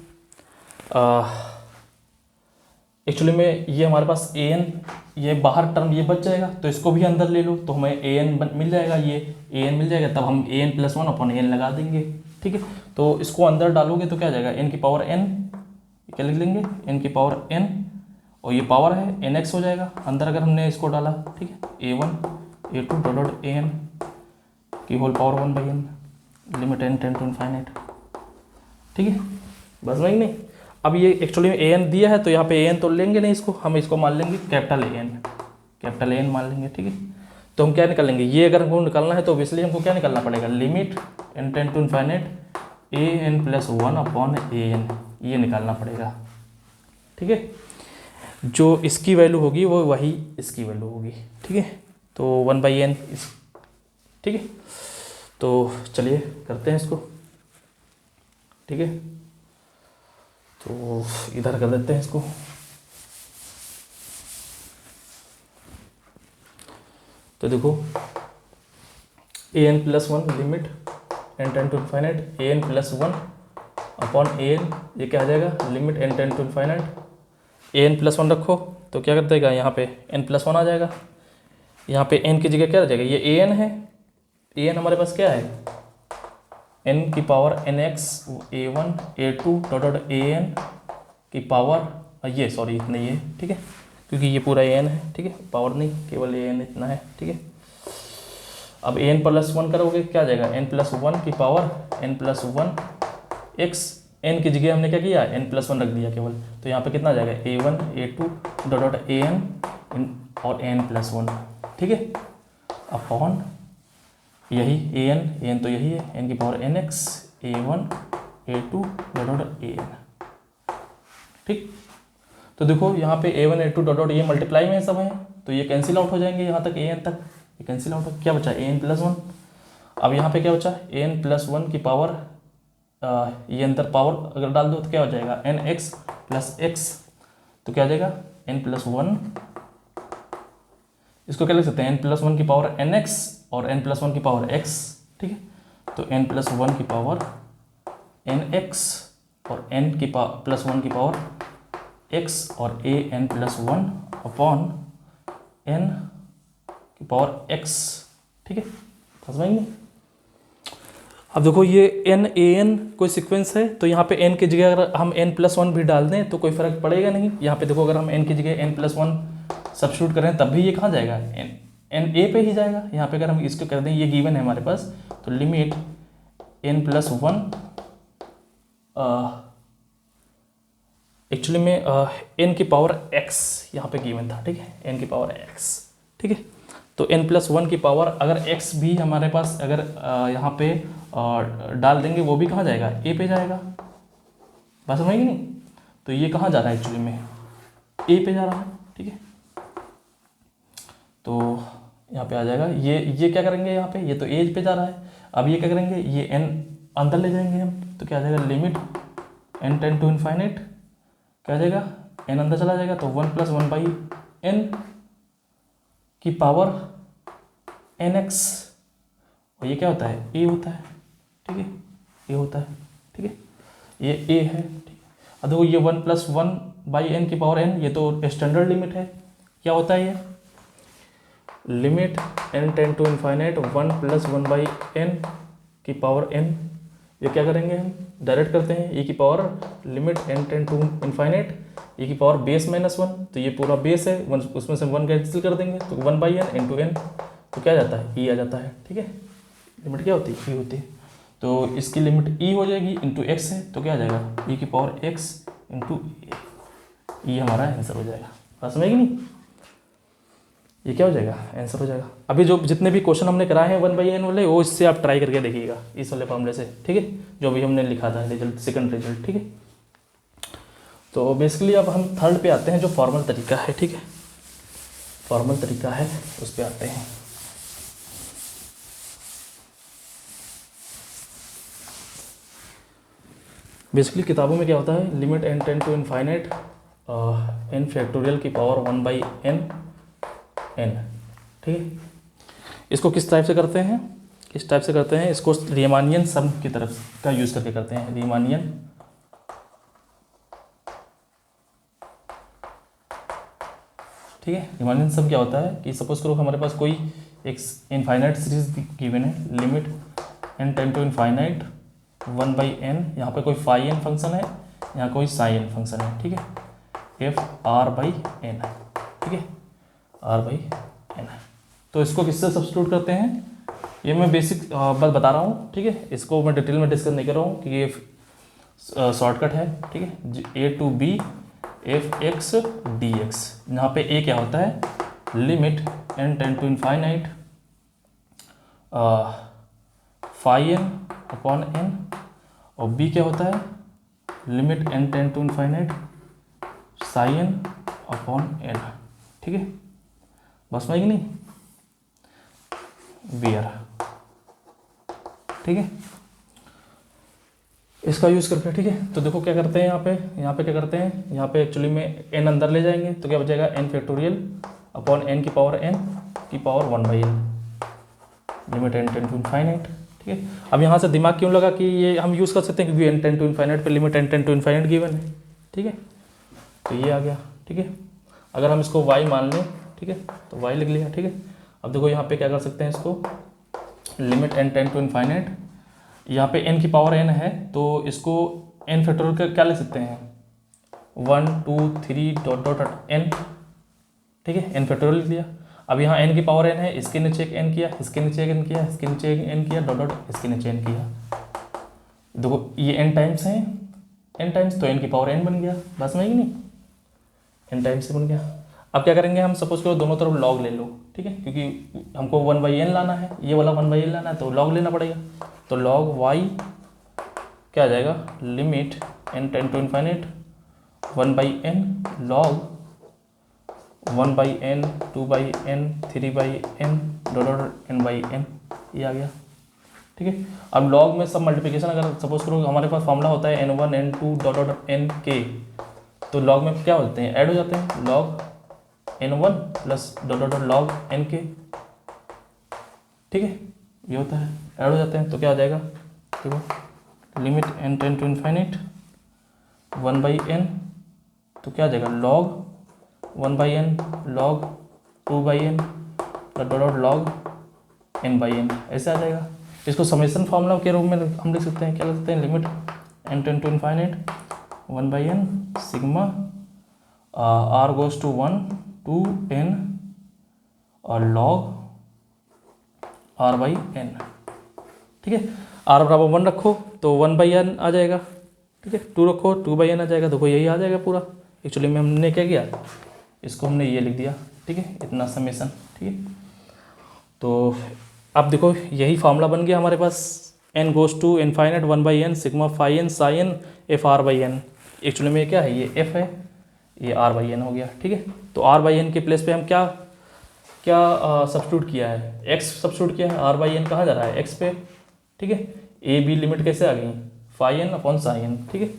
एक्चुअली में ये हमारे पास ए एन, ये बाहर टर्म ये बच जाएगा, तो इसको भी अंदर ले लो, तो हमें ए एन मिल जाएगा, ये ए एन मिल जाएगा, तब हम A N plus one upon N लगा देंगे, ठीक है। तो इसको अंदर डालोगे तो क्या आ जाएगा, एन की पावर एन, क्या लिख लेंगे, एन की पावर एन, और ये पावर है एन एक्स हो जाएगा अंदर अगर हमने इसको डाला, ठीक है। A one A two dot dot A N की whole power one by N limit N ten to infinite, ठीक है, बस वही नहीं। अब ये एक्चुअली में ए एन दिया है, तो यहाँ पे ए एन तो लेंगे नहीं इसको, हम इसको मान लेंगे कैपिटल ए एन मान लेंगे, ठीक है। तो हम क्या निकालेंगे, ये अगर हमको निकालना है तो ऑब्वियसली हमको क्या निकालना पड़ेगा, limit N ten to infinite a N plus one upon a n, ये निकालना पड़ेगा, ठीक है। जो इसकी वैल्यू होगी वो वही इसकी वैल्यू होगी, ठीक है। तो वन बाई एन, ठीक है। तो चलिए करते हैं इसको, ठीक है। तो इधर कर देते हैं इसको, तो देखो a N plus one limit N ten to infinite a N plus one upon a n, ये क्या आ जाएगा, limit N ten to infinite a N plus one रखो तो क्या कर देगा, यहाँ पे एन प्लस वन आ जाएगा, यहाँ पे एन की जगह क्या आ जाएगा, ये ए एन है, ए एन हमारे पास क्या है, एन की power n x A one A two dot dot A N की पावर, ये सॉरी इतना ही है, ठीक है, क्योंकि ये पूरा ए एन है, ठीक है, पावर नहीं, केवल ए एन इतना है, ठीक है। अब ए एन प्लस वन करोगे क्या आ जाएगा, एन प्लस वन की power n plus one x, n की जगह हमने क्या किया, एन प्लस वन रख दिया केवल, तो यहाँ पे कितना आ जाएगा, a one A two dot dot A n और एन प्लस वन, ठीक है, अपॉन यही ए एन तो यही है, एन की पावर एन एक्स ए वन ए टू डॉट डॉट ए एन, ठीक। तो देखो यहाँ पे a one A two dot dot ये मल्टीप्लाई में सब है, तो ये कैंसिल आउट हो जाएंगे, यहाँ तक ए एन तक ये कैंसिल आउट हो, क्या बचा, ए एन प्लस वन। अब यहाँ पे क्या बचा, ए एन प्लस वन की पावर, ये अंदर पावर अगर डाल दो तो क्या हो जाएगा, एन एक्स प्लस एक्स, तो क्या आ जाएगा, एन प्लस वन, इसको क्या लिख सकते हैं, एन प्लस वन की पावर एन एक्स और एन प्लस वन की पावर एक्स, ठीक है। तो एन प्लस वन की पावर एन एक्स और एन की प्लस वन की पावर एक्स और a N plus one upon n की पावर एक्स, ठीक है, समझेंगे। अब देखो ये एन ए एन कोई सीक्वेंस है, तो यहाँ पे एन की जगह अगर हम एन प्लस वन भी डाल दें तो कोई फर्क पड़ेगा नहीं। यहाँ पे देखो अगर हम एन की जगह एन प्लस वन सब्स्टिट्यूट करें तब भी ये कहाँ जाएगा, एन ए पे ही जाएगा। यहाँ पे अगर हम इसको कर दें, ये गिवन है हमारे पास, तो limit n plus one, actually में एन की पावर एक्स यहाँ पे गिवन था, ठीक है, एन की पावर एक्स, ठीक है। तो n प्लस वन की पावर अगर x भी हमारे पास अगर यहाँ पे डाल देंगे, वो भी कहाँ जाएगा, a पे जाएगा, बात समझेगी नहीं। तो ये कहाँ जा रहा है, एक्चुअली में a पे जा रहा है, ठीक है। तो यहाँ पे आ जाएगा, ये क्या करेंगे, यहाँ पे ये तो एज पे जा रहा है, अब ये क्या करेंगे, ये n अंदर ले जाएंगे हम, तो क्या आ जाएगा, limit n ten to infinite, क्या आ जाएगा, n अंदर चला जाएगा, तो one plus one by n की पावर एन एक्स, और ये क्या होता है, ए होता है, ठीक है, ए होता है, ठीक है, ये ए है, ठीक है। अब देखो ये 1 + 1/n, ये तो स्टैंडर्ड लिमिट है, क्या होता है ये limit n tend to infinite 1 + 1/n, ये क्या करेंगे हम डायरेक्ट करते हैं, e की power limit n tend to infinite e की पावर बेस -1, तो ये पूरा बेस है, उसमें से 1 कैंसिल कर देंगे तो 1/n × n, तो क्या जाता है, e आ जाता है, ठीक है। लिमिट क्या होती है, e होती है, तो इसकी लिमिट e हो जाएगी, इंटू x है तो क्या आ जाएगा e की पावर x × e हमारा आंसर हो जाएगा। बात समझ गई नहीं, ये क्या हो जाएगा, आंसर हो जाएगा। अभी जो जितने भी क्वेश्चन हमने कराए हैं 1/n वाले, वो इससे आप ट्राई करके देखिएगा, इस वाले फॉर्मूले से, ठीक है, जो अभी हमने लिखा था रिजल्ट, सेकंड रिजल्ट, ठीक है। तो बेसिकली अब हम थर्ड पे आते हैं, जो फॉर्मल तरीका है, ठीक है, फॉर्मल तरीका है उस पर आते हैं। बेसिकली किताबों में क्या होता है, limit n tend to infinite n factorial की पावर 1/n, ठीक है। इसको किस टाइप से करते हैं, किस टाइप से करते हैं, इसको रीमानियन सम की तरफ का यूज़ करके करते हैं, रीमानियन, ठीक है। रीमानियन सम क्या होता है कि सपोज करो हमारे पास कोई एक इनफाइनाइट सीरीज गिवन है, limit n tend to infinite 1/n, यहाँ पे कोई φn फंक्शन है, यहाँ कोई sin फंक्शन है, ठीक है, f/r/n, ठीक है, r/n। तो इसको किससे सब्स्टिट्यूट करते हैं, ये मैं बेसिक बस बता रहा हूँ, ठीक है, इसको मैं डिटेल में डिस्कस नहीं कर रहा हूँ कि ये शॉर्टकट है, ठीक है, a to b f(x) dx, यहाँ पे a क्या होता है, limit n tend to infinite φn/n, और b क्या होता है, limit n tend to infinite sin/n, ठीक है। बस में कि नहीं, बियर, ठीक है, इसका यूज़ करके, ठीक है। तो देखो क्या करते हैं, यहाँ पे क्या करते हैं, यहाँ पे एक्चुअली में n अंदर ले जाएंगे तो क्या बचेगा, n फैक्टोरियल अपॉन n की पावर n की power 1/n, limit n tend to infinite, ठीक है। अब यहाँ से दिमाग क्यों लगा कि ये हम यूज़ कर सकते हैं, क्योंकि n टेंड टू इनफाइनाइट पे limit n tend to infinite given है, ठीक है, तो ये आ गया, ठीक है। अगर हम इसको y मान लें, ठीक है, तो y लिख लिया, ठीक है। अब देखो यहाँ पे क्या कर सकते हैं, इसको limit n tend to infinite, यहाँ पे n की पावर n है तो इसको n फैक्टोरियल का क्या लिख सकते हैं, 1 2 3 डॉट n, ठीक है, n फैक्टोरियल लिख दिया। अब यहाँ n की पावर n है, इसके नीचे एक n किया, इसके नीचे एक n किया, इसके नीचे एक n किया, डॉट इसके नीचे n किया, देखो ये n टाइम्स हैं, n टाइम्स, तो n की पावर n बन गया, बस में ही नहीं, n टाइम्स से बन गया। अब क्या करेंगे हम, सपोज करो दोनों तरफ लॉग ले लो, ठीक है, क्योंकि हमको 1/n लाना है, ये वाला 1/n लाना है तो लॉग लेना पड़ेगा, तो लॉग y क्या आ जाएगा, limit n tend to infinite 1/n log 1/n 2/n 3/n dot n/n, ये आ गया, ठीक है। अब लॉग में सब मल्टीप्लिकेशन अगर सपोज करो हमारे पास फॉर्मूला होता है n1 n2 डॉट n के, तो लॉग में क्या होते हैं, ऐड हो जाते हैं, log n1 plus dot log n के, ठीक है, ये होता है, ऐड हो जाते हैं, तो क्या आ जाएगा, देखो limit n tend to infinite 1/n, तो क्या आ जाएगा, log 1/n log 2/n dot log n/n, ऐसे आ जाएगा। इसको समेशन फार्मूला के रूप में हम लिख सकते हैं, क्या लिख सकते हैं, limit n tend to infinite 1/n sigma r goes to 1 to n और log r/n, ठीक है। r बराबर 1 रखो तो 1/n आ जाएगा, ठीक है, 2 रखो 2/n आ जाएगा, देखो यही आ जाएगा पूरा। एक्चुअली में हमने क्या किया, इसको हमने ये लिख दिया, ठीक है, इतना समेसन, ठीक है। तो अब देखो यही फार्मूला बन गया हमारे पास, n goes to infinite 1/n sigma φn sin f/n, actually में क्या है, ये f है, ये r/n हो गया, ठीक है। तो r/n के प्लेस पे हम क्या क्या सब्स्टिट्यूट किया है, x सब्स्टिट्यूट किया है, r/n कहाँ जा रहा है, x पे, ठीक है। a b लिमिट कैसे आ गई, φn अपॉन sin, ठीक है।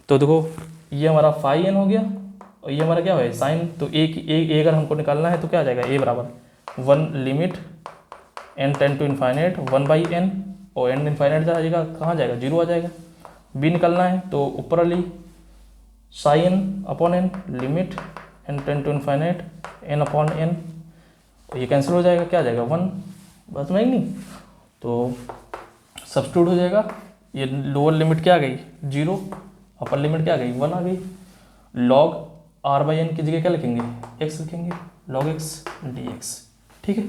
तो देखो ये हमारा φn हो गया और ये हमारा क्या है, sin, तो a अगर हमको निकालना है तो क्या आ जाएगा, a बराबर 1 limit N ten to infinite 1/n, और एन इन्फाइनेट जाएगा कहाँ जाएगा, 0 आ जाएगा। बी निकलना है तो ऊपर वाली sine upon n limit N ten to infinite n upon n, ये कैंसिल हो जाएगा, क्या आ जाएगा 1, बात में नहीं। तो सब्स्टिट्यूट हो जाएगा, ये लोअर लिमिट क्या आ गई 0, अपर लिमिट क्या आ गई 1 आ गई। लॉग r/n की जगह क्या लिखेंगे, x लिखेंगे, log x dx, ठीक है।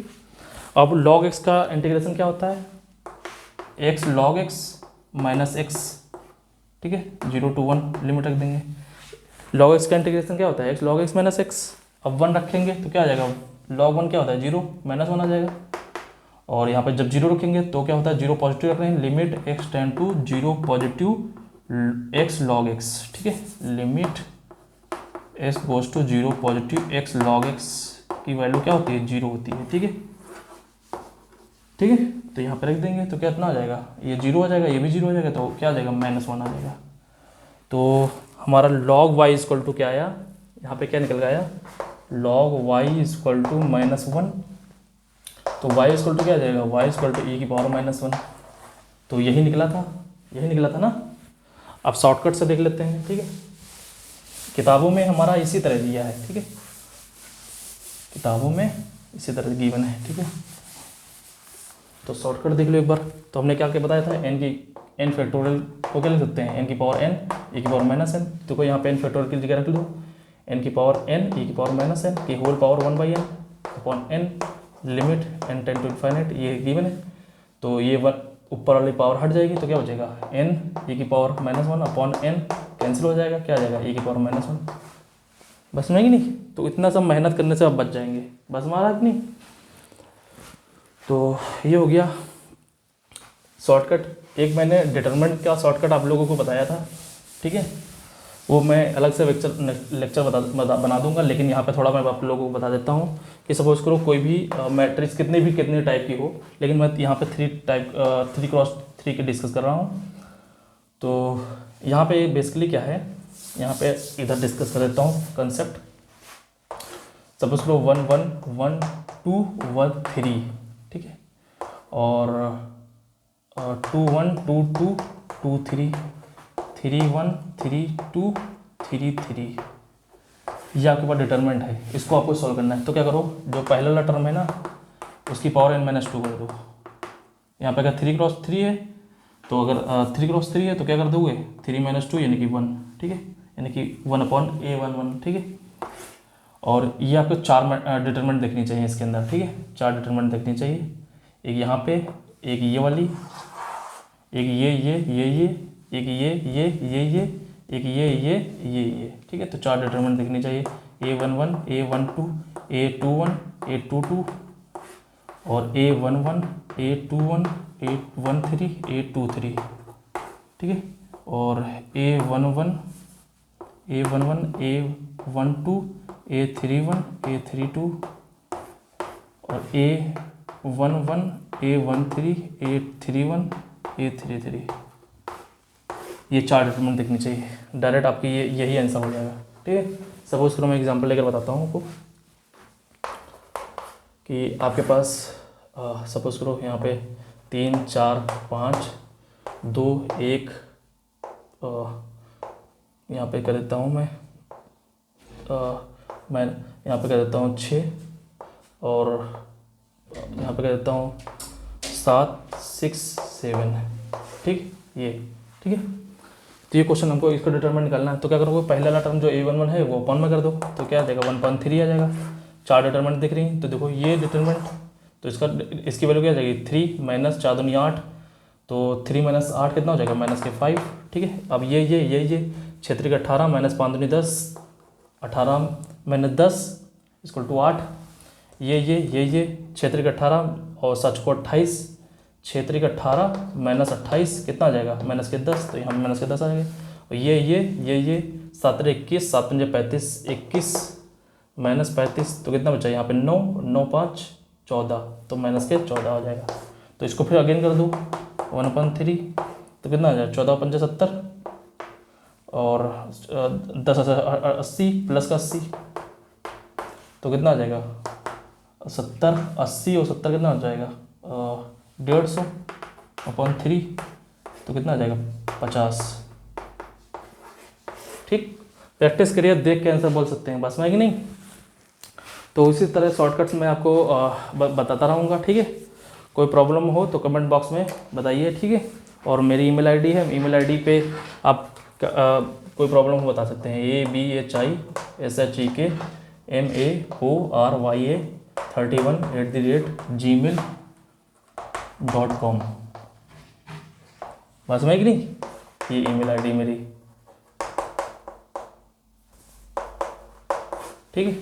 अब log x का इंटीग्रेशन क्या होता है, x log x minus x, ठीक है, 0 to 1 लिमिट रख देंगे। log x का इंटीग्रेशन क्या होता है, x log x minus x, अब 1 रखेंगे तो क्या आ जाएगा, log 1 क्या होता है 0 माइनस 1 आ जाएगा। और यहाँ पे जब 0 रखेंगे तो क्या होता है, 0 पॉजिटिव रख रहे हैं, limit x tend to 0 positive x log x, ठीक है, limit s goes to 0 positive x log x की वैल्यू क्या होती है 0 होती है, ठीक है, ठीक है। तो यहाँ पे रख देंगे तो क्या इतना आ जाएगा, ये 0 आ जाएगा, ये भी 0 आ जाएगा, तो क्या आ जाएगा -1 आ जाएगा। तो हमारा log y इक्वल टू क्या आया, यहाँ पे क्या निकल गया, log y इक्वल टू -1, तो y इक्वल टू क्या आ जाएगा, y इक्वल टू e की पावर -1, तो यही निकला था, यही निकला था ना। अब शॉर्टकट से देख लेते हैं, ठीक है, किताबों में हमारा इसी तरह दिया है, ठीक है, किताबों में इसी तरह गिवन है, ठीक है। तो शॉर्टकट देख लो एक बार। तो हमने क्या क्या बताया था, n फैक्टोरियल को क्या लिख सकते हैं, n की पावर n e की पावर -n, तो कोई यहाँ पे n फैक्टोरियल की जगह रख लो, n की पावर n e की पावर -n की whole power 1/n upon n limit n tend to infinite, ये गिवन है। तो ये ऊपर वाली पावर हट जाएगी तो क्या हो जाएगा, n e की पावर -1 अपॉन n कैंसिल हो जाएगा, क्या आ जाएगा e की पावर -1, बस में ही नहीं। तो इतना सब मेहनत करने से आप बच जाएंगे, बस महाराज नहीं। तो ये हो गया शॉर्टकट। एक मैंने डिटरमिनेंट का शॉर्टकट आप लोगों को बताया था, ठीक है, वो मैं अलग से लेक्चर बना दूंगा, लेकिन यहाँ पे थोड़ा मैं आप लोगों को बता देता हूँ कि सपोज करो कोई भी मैट्रिक्स कितने टाइप की हो, लेकिन मैं यहाँ पे 3x3 के डिस्कस कर रहा हूँ। तो यहाँ पे बेसिकली क्या है, यहाँ पे इधर डिस्कस कर देता हूँ कंसेप्ट। सपोज करो 1 1 1 2 1 3, ठीक है, और 2 1 2 2 2 3 3 1 3 2 3 3, ये आपके पास डिटरमिनेंट है, इसको आपको सॉल्व करना है। तो क्या करो, जो पहला वाला टर्म है ना उसकी पावर n-2 कर दो। यहाँ पे अगर 3 क्रॉस 3 है तो अगर 3 क्रॉस 3 है तो क्या कर दोगे, 3 - 2 यानी कि 1, ठीक है, यानी कि 1/a11, ठीक है। और ये आपको 4 डिटरमिनेंट देखनी चाहिए इसके अंदर, ठीक है, 4 डिटरमिनेंट देखनी चाहिए, एक यहाँ पे, एक ये वाली, एक ये एक ये, एक ये, ठीक है। तो 4 डिटरमिनेंट देखनी चाहिए, a11 a12 a21 a22 और a11 a21 a13 a23, ठीक है, और a11 a12 a31 a32 और a11 a13 a31 a33, ये 4 डिटरमिनेंट देखनी चाहिए। डायरेक्ट आपकी यही आंसर हो जाएगा, ठीक है। सपोज करो मैं एग्जांपल लेकर बताता हूँ आपको कि आपके पास सपोज करो यहाँ पे 3 4 5 2 1, यहाँ पे कर देता हूँ मैं यहाँ पे कर देता हूँ 6 और यहाँ पे कर देता हूँ 7 6 7, ठीक, ये ठीक है। तो ये क्वेश्चन हमको इसको डिटरमिनेंट निकालना है। तो क्या करोगे, पहला वाला टर्म जो a11 है वो अपन में कर दो, तो क्या आ जाएगा 1/3 आ जाएगा। 4 डिटरमिनेंट दिख रही हैं, तो देखो ये डिटरमिनेंट, तो इसकी वैल्यू क्या आ जाएगी 3 - 4 दूनी 8, तो 3 - 8 कितना हो जाएगा -5, ठीक है। अब ये 6 3 18 -5 दूनी 10, 18 - 10 = 8, ये 6 3 18 और 7 को 28, 6 3 18 -28 कितना आ जाएगा -10, तो यहाँ -10 आ जाएगा। और ये 7 3 21 7 5 35 21 -35, तो कितना बचा यहाँ पे 9 9 5 14, तो -14 आ जाएगा। तो इसको फिर अगेन कर दो 1/3, तो कितना आ जाएगा 14 5 70 और 10 80 प्लस का 80, तो कितना आ जाएगा 70 80 और 70 कितना हो जाएगा 150/3 तो कितना आ जाएगा 50। ठीक, प्रैक्टिस करिए, देख के आंसर बोल सकते हैं, बस में कि नहीं। तो इसी तरह शॉर्टकट्स मैं आपको बताता रहूँगा, ठीक है। कोई प्रॉब्लम हो तो कमेंट बॉक्स में बताइए, ठीक है। और मेरी ईमेल आईडी है, ईमेल आईडी पे आप कोई प्रॉब्लम हो बता सकते हैं। abhichai@gmail.com। बस में कि नहीं, ये ईमेल आईडी मेरी, ठीक है।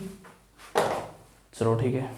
चलो ठीक है।